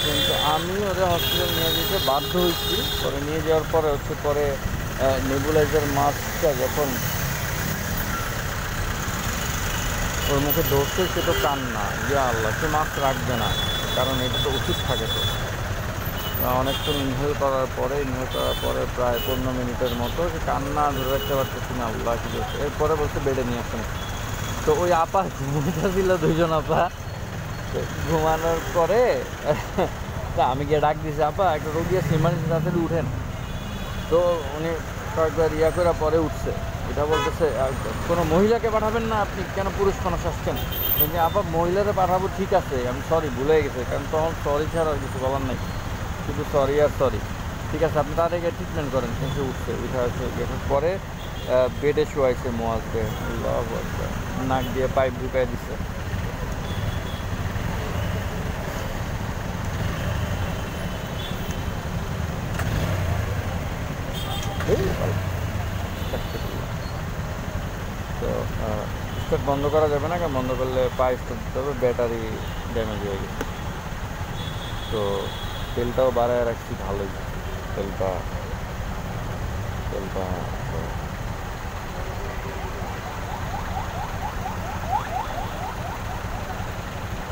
কিন্তু আমি ওরা হসপিটাল নিয়ে যেতে বাধ্য হয়েছি। পরে নিয়ে যাওয়ার পরে হচ্ছে পরে নেবুলাইজার মাস্কটা যখন ওর মুখে ধরছে, সে তো কান্না, ইয়া আল্লাহ, সে মাস্ক রাখবে না, কারণ এটা তো ওষুধ থাকে। তো অনেকক্ষণ ইনহেল করার পরে প্রায় 15 মিনিটের মতো সে কান্না ধরে রাখতে পারতেছি না, আল্লাহ কী করছে। এরপরে বলছে বেডে নিয়ে আসেন। তো ওই আপা ঘুমাইতে ছিল, 2জন আপা। ঘুমানোর পরে তা আমি গিয়ে ডাক দিয়েছি, আপা একটা রোগী আছে ইমার্জেন্সি, তাড়াতাড়ি উঠেন। তো উনি কয়েকবার ইয়া করে পরে উঠছে। এটা বলতেছে কোনো মহিলাকে পাঠাবেন না, আপনি কেন পুরুষ মানুষ আসছেন? বলছি আপা মহিলারে পাঠাবো ঠিক আছে, আমি সরি ভুলে গেছে, কারণ তখন সরি ছাড়া আর কিছু বলার নাই, শুধু সরি আর সরি। ঠিক আছে আপনি তাদেরকে ট্রিটমেন্ট করেন। কিন্তু উঠছে, উঠে আসে গেটার পরে বেডে শোয়াইছে মোয়াজকে, নাক দিয়ে পাইপ ঢুকাই দিচ্ছে। তো স্টার্ট বন্ধ করা যাবে না, কারণ বন্ধ করলে পাইপ দিতে হবে, ব্যাটারি ড্যামেজ হয়ে গেছে। তো তেলটাও বাড়ায় রাখছি ভালোই, তেলটা তেলটা তো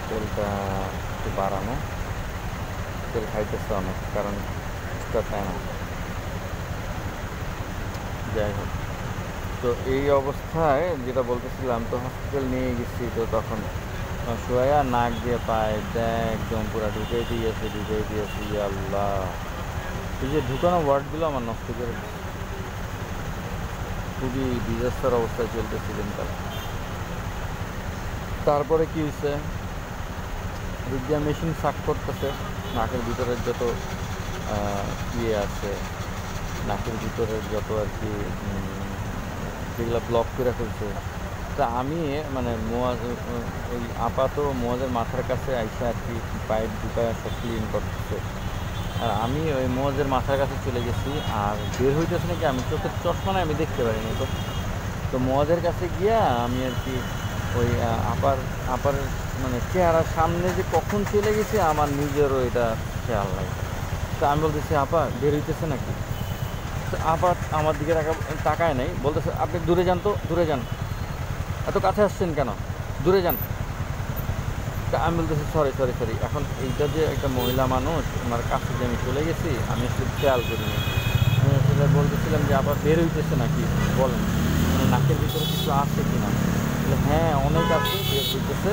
তেলটা একটু বাড়ানো, তেল খাইতেছে অনেক, কারণ স্টার্ট নেয় না। যাই হোক, তো এই অবস্থায় যেটা বলতেছিলাম, তো হসপিটাল নিয়ে গেছি। তো তখন শোয়া নাক দিয়ে পায় একদম পুরা ঢুকেই দিয়েছে। আল্লাহ, এই যে ঢুকানো ওয়ার্ডগুলো আমার নষ্ট করে দিচ্ছে। খুবই ডিজাস্টার অবস্থায় চলতেছে দিনকাল। তারপরে কি হয়েছে, রুগিয়া মেশিন সাক করতেছে, নাকের ভিতরের যত ইয়ে আছে, নাকের ভিতরের যত আর কি যেগুলো ব্লক করে ফেলছে। তা আমি মানে ওই আপাত মোয়াজের মাথার কাছে আইসা আর কি পাইপ ঢুকায় সব ক্লিন করতেছে, আর আমি ওই মোয়াজের মাথার কাছে চলে গেছি। আর বের হইতেছে নাকি, আমি চোখের চশমা নাই, আমি দেখতে পারিনি। তো মোয়াজের কাছে গিয়া আমি আর কি ওই আপার মানে চেহারার সামনে যে কখন চলে গেছে আমার নিজেরও এটা খেয়াল নাই। তো আমি বলতেছি আপা বের হইতেছে নাকি? তো আপা আমার দিকে তাকায় নাই, বলতেছে আপনি দূরে যান, তো দূরে যান, এত কাছে আসছেন কেন, দূরে যান। তা আমি বলতেছি সরি। এখন এইটা যে একটা মহিলা মানুষ, ওনার কাছে যে আমি চলে গেছি, আমি আসলে খেয়াল করিনি। আমি আসলে বলতেছিলাম যে আবার বের হইতেছে নাকি বলেন, মানে নাকের ভিতরে কিছু আছে কি না? হ্যাঁ অনেক আছে, বের হইতেছে,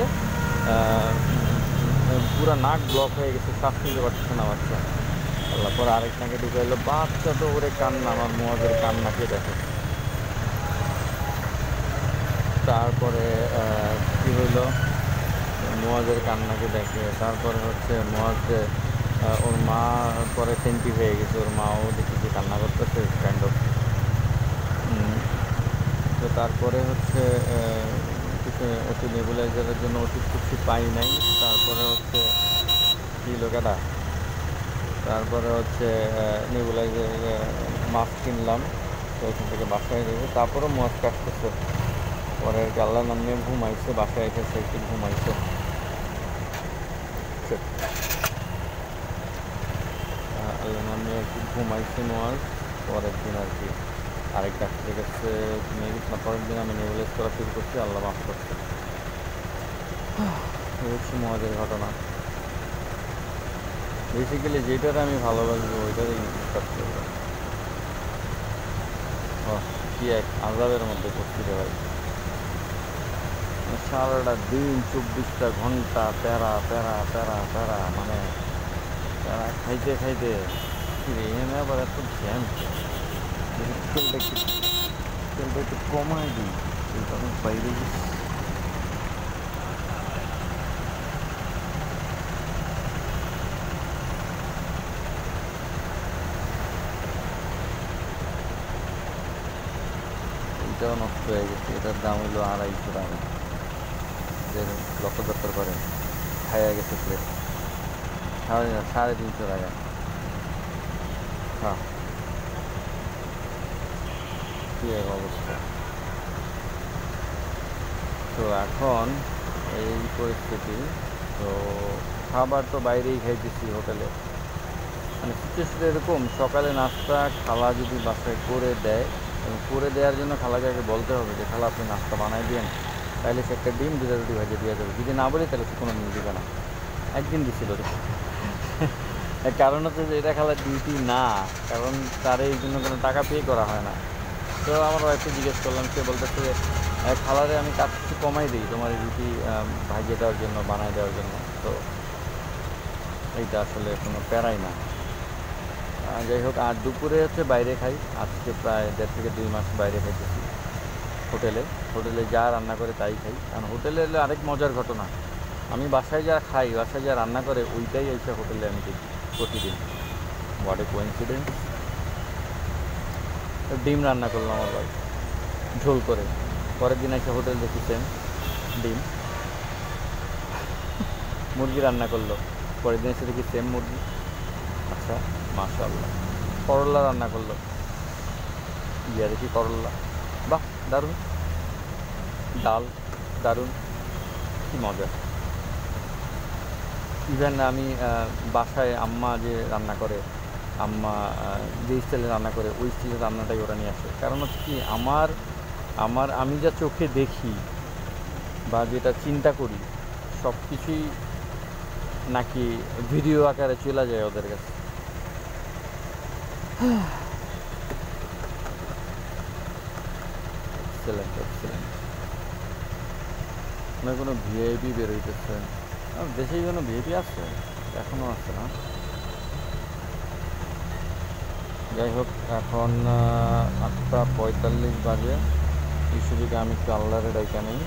পুরো নাক ব্লক হয়ে গেছে, শ্বাস নিতে পারতেছে না বাচ্চা। আল্লাহ, পরে আরেক নাকে ঢুকে এলো, বাচ্চা তো ওরে কান্না, আমার মোয়াজের কান্নাকে দেখে। তারপরে কী হইলো, মোয়াজের কান্নাকে দেখে, তারপরে হচ্ছে মোয়াজে ওর মা পরে সেন্টি হয়ে গেছে, ওর মাও দেখি যে কান্না করতেছে কাইন্ড অফ। তো তারপরে হচ্ছে কিছু ওষুধ নেবুলাইজারের জন্য ওষুধ কিছু পাই নাই। তারপরে হচ্ছে কী লোকেরা, তারপরে হচ্ছে নেবুলাইজার মাস্ক কিনলাম, তো ওখান থেকে বাসায় দেবে। তারপরেও মোয়াজ কাটতেছে, পরে আল্লাহ নাম নিয়ে ঘুমাইছে, বাসায় এসেছে একটু ঘুমাইছে। আল্লাহ নাম নিয়ে একটু ঘুমাইছে মোয়াজ। পরের দিন আর কি আরেক ডাক্তারের কাছে নিয়ে গেছিলাম, পরের দিন আমি নেবুলাইজ করা শুরু করছি, আল্লাহ মাফ করছে। এই হচ্ছে মোয়াজের ঘটনা। বেসিক্যালি যেটারে আমি ভালোবাসবো ওইটারই ডিসকাস করবো। কি এক আজাবের মধ্যে পড়ছি রে ভাই, সারাটা দিন 24টা ঘন্টা প্যারা, মানে প্যারা খাইতে এনে আবার এত জ্যাম। তেলটা একটু কমাই দিই, তেলটা অনেক বাইরে গেছি। এটাও নষ্ট হয়ে গেছে, এটার দাম হলো 250 টাকা, যে লক্ষ দত্তর করে খাইয়া গেছে প্লেট, 350 টাকা। হ্যাঁ, কী এক অবস্থা। তো এখন এই পরিস্থিতি, তো খাবার তো বাইরেই খাইতেছি হোটেলে। মানে সিচুয়েশন এরকম, সকালে নাস্তা খালা যদি বাসায় করে দেয়, এবং করে দেওয়ার জন্য খালাকে আগে বলতে হবে যে খালা আপনি নাস্তা বানাই দিন, তাহলে সে একটা ডিম 2টা রুটি ভাজে দিয়ে যাবে। যদি না বলি তাহলে সে কোনো দিন দিবে না। একদিন দিছিল কারণ হচ্ছে যে এটা খালার ডিউটি না, কারণ তার এই জন্য কোনো টাকা পে করা হয় না। তো আমার ওয়াইফকে জিজ্ঞেস করলাম, সে বলতেছে যে খালারে আমি কাজ একটু কমাই দিই তোমার এই রুটি ভাজিয়ে দেওয়ার জন্য, বানাই দেওয়ার জন্য। তো এইটা আসলে কোনো প্যারাই না। যাই হোক, আর দুপুরে হচ্ছে বাইরে খাই। আজকে প্রায় 1.5 থেকে 2 মাস বাইরে খাইতেছি হোটেলে যা রান্না করে তাই খাই। কারণ হোটেলে এলে আরেক মজার ঘটনা, আমি বাসায় যা খাই, বাসায় যা রান্না করে ওইটাই এসে হোটেলে আমি দেখি প্রতিদিন। What a coincidence. ডিম রান্না করলাম আমার ভাই ঝোল করে, পরের দিন এসে হোটেল দেখি সেম ডিম। মুরগি রান্না করলো, পরের দিন এসে দেখি সেম মুরগি। আচ্ছা, মাশাআল্লাহ। করল্লা রান্না করলো, গিয়া দেখি করল্লা। বাহ, দারুণ। ডাল দারুণ, কী মজা। ইভেন আমি বাসায় আম্মা যে রান্না করে, আম্মা যে স্টাইলে রান্না করে ওই স্টাইলের রান্নাটাই ওরা নিয়ে আসে। কারণ হচ্ছে কি, আমি যা চোখে দেখি বা যেটা চিন্তা করি সব কিছুই নাকি ভিডিও আকারে চলে যায় ওদের কাছে। Excellent excellent. না কোনো ভিআইপি বেরোইতেছে দেশেই, কোনো ভিআইপি আছে এখনও আছে না। যাই হোক, এখন 8:45 বাজে। এই সুযোগে আমি একটু আল্লাহরে ডাইকা নেই।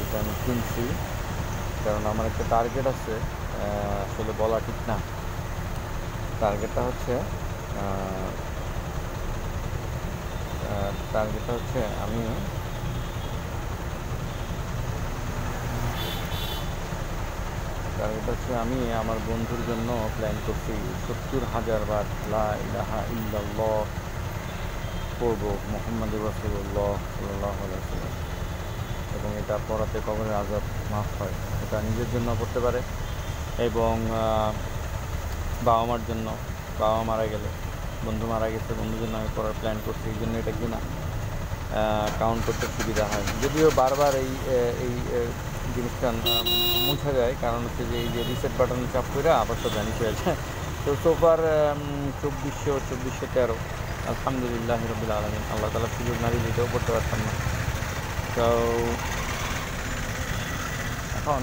এটা আমি কিনছি কারণ আমার একটা টার্গেট আছে, আসলে বলা ঠিক না। টার্গেটটা হচ্ছে আমি আমার বন্ধুর জন্য প্ল্যান করছি 70,000 বার লা ইলাহা ইল্লাল্লাহ পড়ব, মুহাম্মাদুর রাসূলুল্লাহ সাল্লাল্লাহু আলাইহি ওয়াসাল্লাম। এবং এটা পড়াতে কবরের আযাব মাফ হয়। এটা নিজের জন্য পড়তে পারে এবং বাবা মার জন্য, বাবা মারা গেলে, বন্ধু মারা গেছে, বন্ধুর জন্য আমি পড়ার প্ল্যান করছি। এই জন্য এটা কিনা কাউন্ট করতে সুবিধা হয়। যদিও বারবার এই জিনিসটা মুছা যায়, কারণ হচ্ছে যে এই যে রিসেট বাটন চাপ করে আবার তো ভ্যানিশ হয়ে যায়। তো সোফার 2413 আলহামদুলিল্লাহ রাব্বিল আলামিন। আল্লাহ তাআলা সুযোগ না দিলে এটাও করতে পারতাম না। তো এখন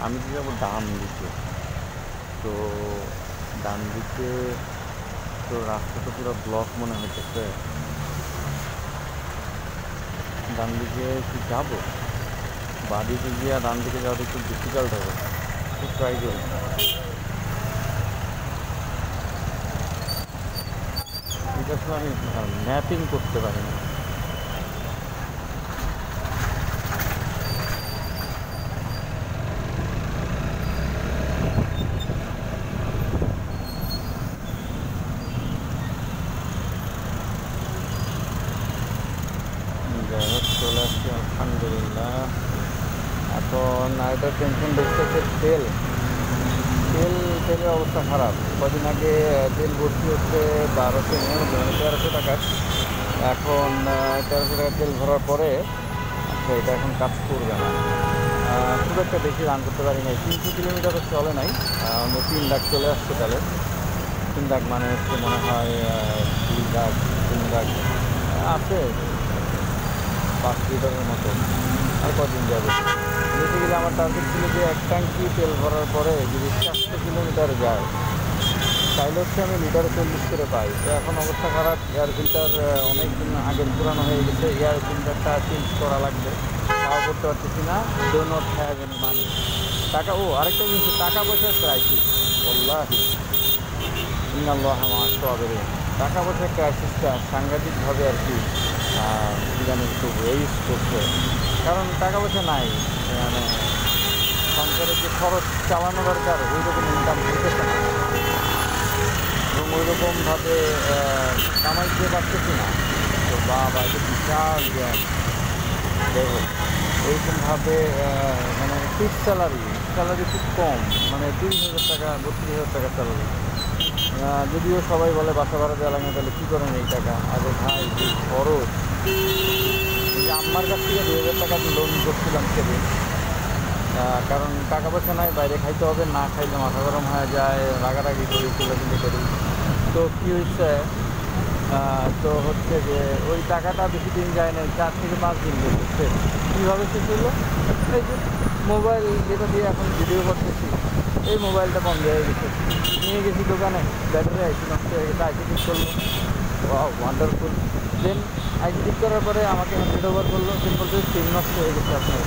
আমি যে যাবো ডান দিকে, তো ডান দিকে তো রাস্তা তো পুরো ব্লক মনে হইতেছে। ডান দিকে কি যাবো? বাঁদিকে গিয়ে ডান দিকে যাওয়াটা একটু ডিফিকাল্ট হবে, একটু ট্রাই করি। এটা আসলে আমি ম্যাপিং করতে পারি না। যাই হোক, চলে আসছি আলহামদুলিল্লাহ। এখন আরেকটা টেনশন দেখতেছে তেলের অবস্থা খারাপ। কদিন আগে তেল ভর্তি হচ্ছে 1299 টাকার। এখন 1300 টাকার তেল ভরার পরে আচ্ছা এটা এখন কাজ করবে না। খুব একটা বেশি রান করতে পারি নাই, 300 কিলোমিটারও চলে নাই। 3 লাখ চলে আসছে তাহলে। 3 লাখ মানে হচ্ছে মনে হয় 2 লাখ 3 লাখ আছে, 5 লিটারের মতো। আর কদিন যাবে? বেসিক্যালি আমার টার্গেট ছিল যে এক ট্যাঙ্কি তেল ভরার পরে যদি 400 কিলোমিটার যায় তাইলে হচ্ছে আমি লিটারে 40 করে পাই। তো এখন অবস্থা খারাপ, এয়ার ফিল্টার অনেক দিন আগের পুরানো হয়ে গেছে, এয়ার ফিল্টারটা চেঞ্জ করা লাগবে। তাও করতে পারতেছি না, do not have any money. আরেকটা জিনিস, টাকা পয়সার ক্রাইসিস, ওয়াল্লাহি ইন্নাল্লাহ মা আস-সাবিরিন। টাকা পয়সার ক্রাইসিসটা সাংঘাতিকভাবে আর কি জানি একটু ওয়েস্ট করছে, কারণ টাকা পয়সা নাই। মানে সংসারের যে খরচ চালানো দরকার ওই রকম ইনকাম হইতেছে না এবং ওই রকমভাবে কামাইতে পারতেছি না। তো বাবা, এটা বিশাল জ্ঞান। যাই হোক, ওইরকমভাবে মানে ফিক্স স্যালারি খুব কম, মানে 30,000 টাকা 32,000 টাকা স্যালারি। যদিও সবাই বলে বাসা ভাড়া দেওয়া লাগে, তাহলে কী করেন এই টাকা? আরে ভাই, যে খরচ। আম্মার কাছ থেকে 2,000 টাকা লোন করছিলাম সেদিন, কারণ টাকা পয়সা নাই, বাইরে খাইতে হবে, না খাইলে মাথা গরম হয়ে যায়, রাগারাগি করি, চিল্লাচিল্লি করি। তো কী হয়েছে, তো হচ্ছে যে ওই টাকাটা বেশি দিন যায় না, 4 থেকে 5 দিন গেছে। কীভাবে শেষ হলো? এই যে মোবাইল যেটা দিয়ে এখন ভিডিও করতেছি, এই মোবাইলটা বন্ধ হয়ে গেছে। নিয়ে গেছি দোকানে, ব্যাটারি আইসি নষ্ট হয়ে গেছে, আইসি ঠিক করলো। Wow wonderful. দেন আইসি ঠিক করার পরে আমাকে হ্যান্ড ওভার করলো, দেন বলতে সিম নষ্ট হয়ে গেছে আপনার।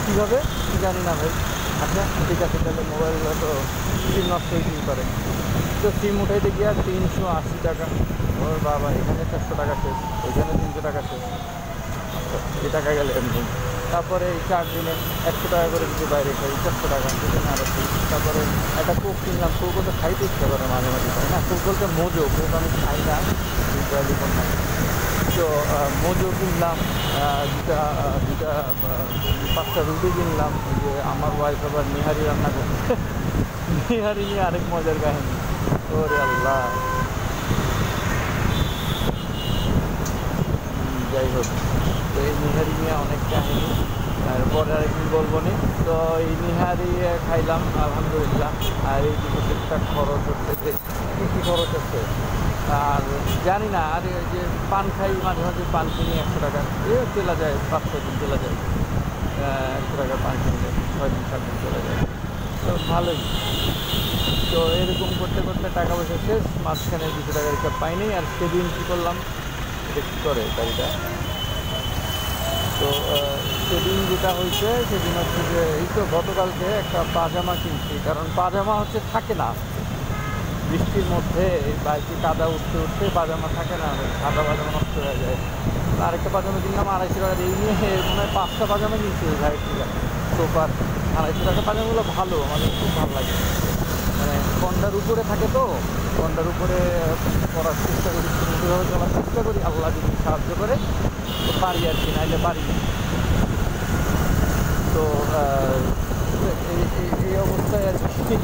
কীভাবে জানি না ভাই। আচ্ছা ঠিক আছে, তাহলে মোবাইলটা তো সিম নষ্ট হয়েই পারে। তো সিম উঠাইতে গিয়ে 380 টাকা। ওর বাবা, এখানে 400 টাকা শেষ, ওইখানে 300 টাকা শেষ। এই টাকা গেলে এমনি। তারপরে এই 4 দিনে 100 টাকা করে যদি বাইরে খাই, 400 টাকা সেখানে আরও। তারপরে একটা কোক কিনলাম, কোকও তো খাইতে ইচ্ছা করে মাঝে মাঝে, তাই না? কোক বলতে মোজো, কোক আমি খাই না, তো মোজো কিনলাম, দুটা 5টা রুটি কিনলাম। যে আমার ওয়াইফ আবার নিহারি রান্না করছে, নিহারি নিয়ে আরেক মজার কাহিনী। ওরে আল্লাহ, যাই হোক, তো এই নিহারি নিয়ে অনেক কাহিনী, পরে আরেকদিন বলবো নি। তো এই নিহারি খাইলাম আলহামদুলিল্লাহ। আর এই দিকে টুকটাক খরচ হচ্ছে, যে কী খরচ হচ্ছে আর জানি না। আর এই যে পান খাই, মাঝে মাঝে পান কিনি 100 টাকা, চলে যায় 5-6 দিন চলে যায়। 100 টাকা পান কিনলে 6 দিন 7 দিন চলে যায়, তো ভালোই। তো এরকম করতে করতে টাকা পয়সা শেষ, মাঝখানে 200 টাকা রিচার্জ পাইনি। আর সেদিন কী করলাম, এটা কী করে গাড়িটা, তো সেদিন যেটা হয়েছে, সেদিন হচ্ছে যে এই তো গতকালকে একটা পাজামা কিনছি। কারণ পাজামা হচ্ছে থাকে না বৃষ্টির মধ্যে, এই বাইকে কাদা উঠতে উঠতে পাজামা থাকে না, সাদা পাজামা নষ্ট হয়ে যায়। আরেকটা পাজামা কিনলাম 250 টাকা দিয়ে, নিয়ে মনে হয় 5টা পাজামা কিনছি এই ভাই থেকে। সুপার 250 টাকা পাজামাগুলো ভালো, আমাদের খুব ভালো লাগে। মানে কন্ডার উপরে থাকে, তো কন্ডার উপরে করার চেষ্টা করি, স্মুথভাবে চলার চেষ্টা করি, আল্লাহ যদি সাহায্য করে তো পারি আর কি, নাইলে পারি না। তো এই অবস্থায় আর কি।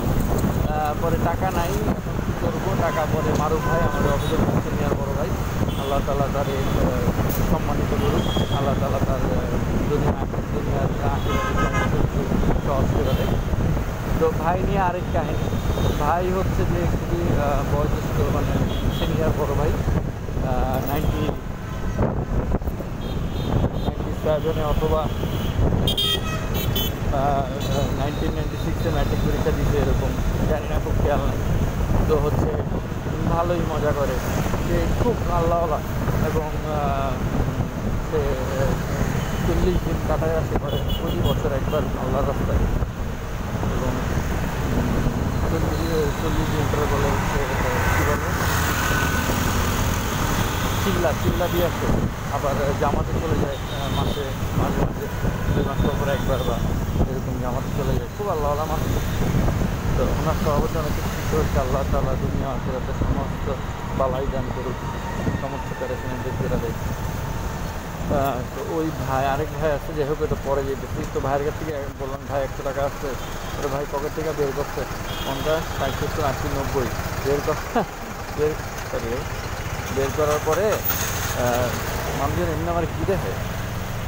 পরে টাকা নাই, এখন কী করবো? টাকা পরে মারুফ ভাই, আমাদের অফিসের সিনিয়র বড় ভাই, আল্লাহ তাআলা তার সম্মানিত করুক, আল্লাহ তাআলা তার দুনিয়ার সহজ করে দেয়। তো ভাই নিয়ে আরেক কাহিনী। ভাই হচ্ছে যে খুবই বয়োজ্যেষ্ঠ, মানে সিনিয়র বড় ভাই, 97 অথবা 1996-এ ম্যাট্রিক পরীক্ষা দিতে, এরকম জানি না, খুব খেয়াল নেই। তো হচ্ছে ভালোই মজা করে, সে খুব আল্লাহওয়ালা, এবং সে 40 দিন কাটায় আসে করে প্রতি বছর একবার আল্লাহর রাস্তায়। এবং 40 দিন পরে বলে হচ্ছে কী বলে, চিল্লা দিয়ে আসে। আবার জামাতে চলে যায় মাঝে মাঝে 2 মাস পর একবার, বা এরকম জামাতে চলে যায়। খুব আল্লাহওয়ালা মানুষ। তো ওনার সভাপতি অনেক কিছু হচ্ছে, আল্লাহ তাআলা দুনিয়া আখিরাতে সমস্ত বালাই দান করুক, সমস্ত প্যারেশানিতে ফেরা দেয়। তো ওই ভাই, আরেক ভাই আছে, যাই হোক এটা পরে যেতেছি। তো ভাইয়ের কাছ থেকে বললাম, ভাই 100 টাকা আসছে। ওটা ভাই পকেট থেকে বের করছে 50, 60, 70, 80, 90 বের করার পরে মানুষজন এমনি আমার কী দেখে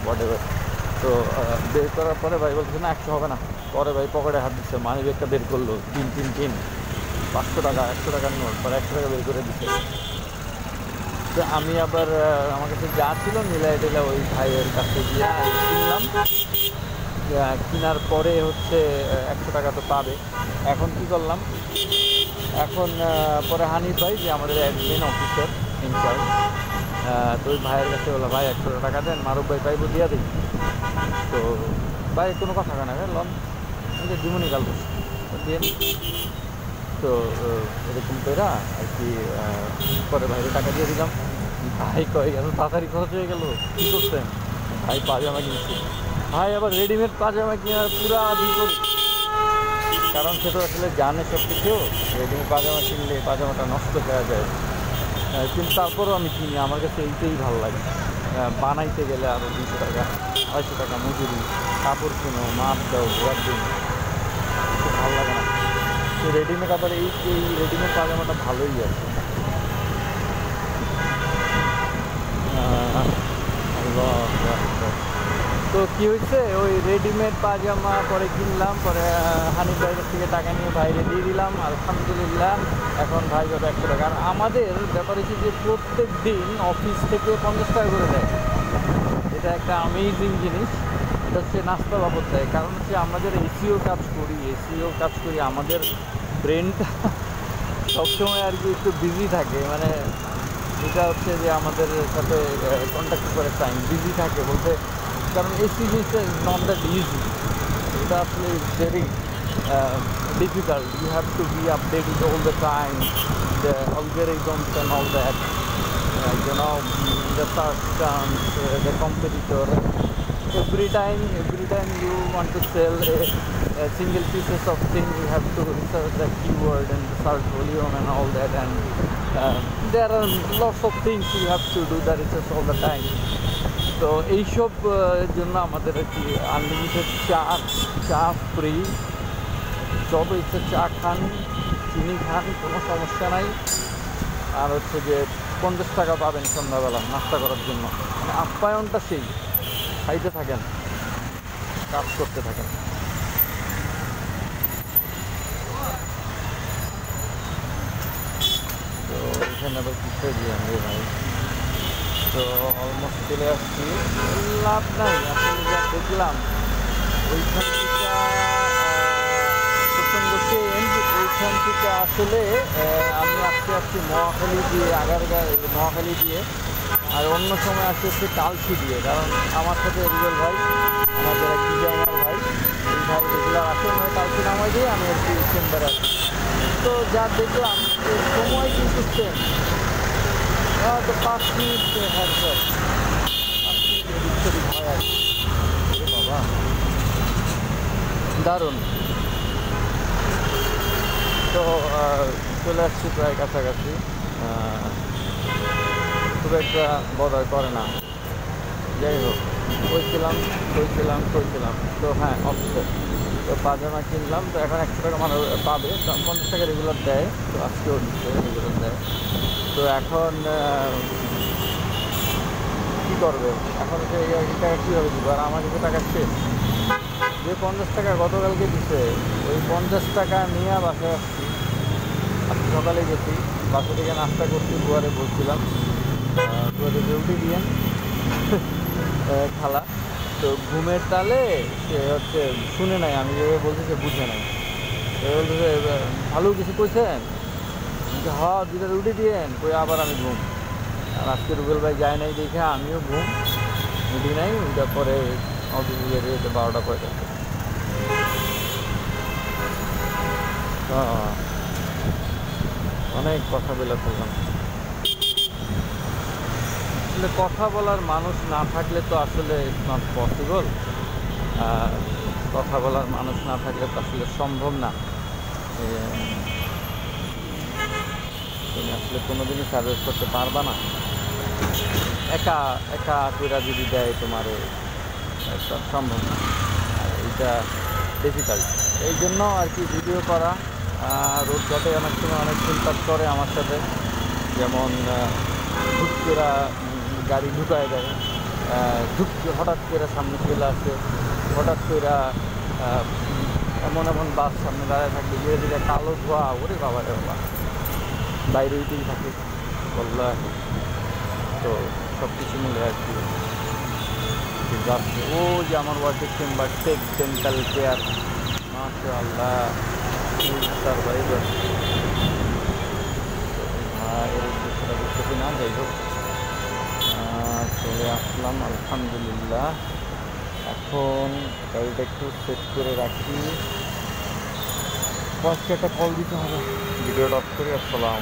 হোয়াটএভার। তো বের করার পরে ভাই বলছে না 100 হবে না। পরে ভাই পকেটে হাত দিচ্ছে, মানি ব্যাগটা বের করলো, 3 500 টাকা, 100 টাকার নোট, পরে 100 টাকা বের করে দিচ্ছে। তো আমি আবার আমার কাছে যা ছিল মিলাই টিলা ওই ভাইয়ের কাছে গিয়ে কিনলাম। কেনার পরে হচ্ছে 100 টাকা তো পাবে। এখন কি করলাম, এখন পরে হানিফ ভাই, যে আমাদের অ্যাডমিন অফিসার ইনচার্জ, তো ওই ভাইয়ের কাছে বললাম, ভাই 100 টাকা দেন, মারুফ ভাই পাইব দিয়া দিই। তো ভাই কোনো কথা কেন লন, দিমুনি কাল দিয়ে। তো এরকম করে আর কি পরে ভাইয়ের টাকা দিয়ে দিলাম। ভাই কয়ে গেল তাড়াতাড়ি খরচ হয়ে গেল, কী করছেন? ভাই পাজামা কিনছি। ভাই আবার রেডিমেড পাজামা কেনার পুরা বিপরীত, কারণ সে তো আসলে জানে সব কিছু, রেডিমেড পাজামা কিনলে পাজামাটা নষ্ট হয়ে যায়। কিন্তু তারপরেও আমি কিনি, আমার কাছে এইটাই ভালো লাগে। বানাইতে গেলে আরও 200 টাকা 250 টাকা মজুরি, কাপড় কিনো, মাপ দাও, ঘোরার দিন, খুব ভালো লাগে না। তো রেডিমেড আবার এই রেডিমেড পাজামাটা ভালোই আছে। আল্লাহ তো কী হয়েছে, ওই রেডিমেড পাজামা পরে কিনলাম, পরে হানিফ ভাইয়ের কাছ থেকে টাকা নিয়ে বাইরে দিয়ে দিলাম, আলহামদুলিল্লাহ। এখন ভাই কত 100 টাকা। আর আমাদের ব্যাপার হচ্ছে যে প্রত্যেক দিন অফিস থেকে 50 টাকা করে দেয়। এটা একটা অ্যামেজিং জিনিস। এটা হচ্ছে নাস্তা বাবদ দেয়, কারণ হচ্ছে আমাদের এসিও কাজ করি, আমাদের ব্রেনটা সবসময় আর কি একটু বিজি থাকে। মানে এটা হচ্ছে যে আমাদের সাথে কন্ট্যাক্ট করে টাইম বিজি থাকে বলতে, কারণ এসি জিনিসটা ইজ নট দ্যাট ইজি। এটা আসলে very difficult. You have to be updated all the time, the algorithms and all that. The search terms, the competitor. Every time you want to sell a single pieces of thing, you have to research the keyword and the search volume and all that. And there are lots of things you have to do the research all the time. তো এইসব জন্য আমাদের আর কি আনলিমিটেড চা ফ্রি, যত ইচ্ছে চা খান, চিনি খান, কোনো সমস্যা নাই। আর হচ্ছে যে 50 টাকা পাবেন সন্ধ্যাবেলা নাস্তা করার জন্য। মানে আপ্যায়নটা সেই, খাইতে থাকেন, কাজ করতে থাকেন। তো এখানে আবার কিসে দিলাম রে ভাই। তো অলমোস্ট চলে আসছি, লাভ নাই আসলে যা দেখলাম ওইখান থেকে প্রসঙ্গ চেঞ্জ। ওইখান থেকে আসলে আমি আসছি মহাখালী দিয়ে, মহাখালী দিয়ে, আর অন্য সময় হচ্ছে কালসি দিয়ে। কারণ আমার সাথে রুবেল ভাই, আমাদের এক ডিজাইনার ভাই, এই ভাই রেগুলার আসে, মানে কালসি নামাই দিয়ে আমি আর কি চেম্বারে আসি। তো যা দেখলাম সময় কিন্তু সেম, তো 5 মিনিট হ্যাঁ, 5 মিনিট এদিক হয় আর কি। বাবা দারুণ। তো চলে আসছি প্রায় কাছাকাছি, খুব একটা বদয় করে না। যাই হোক, কইছিলাম। তো হ্যাঁ, অফিসে তো পাজামা কিনলাম। তো এখন 100 টাকা মানে পাবে, 50 টাকা রেগুলার দেয়। তো আজকেও দিচ্ছে, রেগুলার দেয়। তো এখন কী করবে, এখন এই টাকা কীভাবে দিব? আর আমার কাছে টাকা শেষ। যে 50 টাকা গতকালকে দিচ্ছে, ওই 50 টাকা নিয়ে বাসায় আসছি। আজকে সকালে গেছি, বাসা থেকে নাস্তা করছি, দুয়ারে বলছিলাম দুয়ারে রুটি দিয়ে খালা। তো ঘুমের তালে সে হচ্ছে শুনে নাই, আমি যেভাবে বলছি সে বুঝে নাই। সে বলতেছে ভালো কিছু কইছেন, হ্যাঁ 2টা রুটি দিয়েন কই, আবার আমি ঘুম। আর আজকে রুবেল ভাই যায় নাই দেখে আমিও ঘুম উঠি নাই। ওইটা পরে অফিসে গিয়ে 12টা পরে যাচ্ছে। অনেক কথা বলে ফেললাম। আসলে কথা বলার মানুষ না থাকলে তো আসলে ইটস নট পসিবল। কথা বলার মানুষ না থাকলে তো আসলে সম্ভব না। তুমি আসলে কোনোদিনই সার্ভিস করতে পারবা না। একা কইরা যদি দেয় তোমার, সম্ভব না। আর এইটা ডিফিকাল্ট। এই জন্য আর কি ভিডিও করা। রোড ঘাটে অনেক সময় অনেক চিন্তা করে আমার সাথে, যেমন হুট করে গাড়ি ঢুকায় দেয়, হঠাৎ করে সামনে চলে আসে, হঠাৎ করে এমন বাস সামনে দাঁড়ায় থাকবে, ধীরে ধীরে কালো ধোয়া, ওরে বাবা রে বাবা, বাইরে উঠেই থাকে বললা। তো সব কিছু মিলে আর কি যাচ্ছে। ও যে আমার ওয়ার্কের চেম্বার, টেক ডেন্টাল কেয়ার, মাশাআল্লাহ সার্ভাইভার। এর উদ্দেশ্যটা বুঝতেছি না। যাই হোক, চলে আসলাম আলহামদুলিল্লাহ। এখন গাড়িটা একটু সেট করে রাখি, একটা কল দিতে হবে। ভিডিওটা অফ করি। আসসালাম।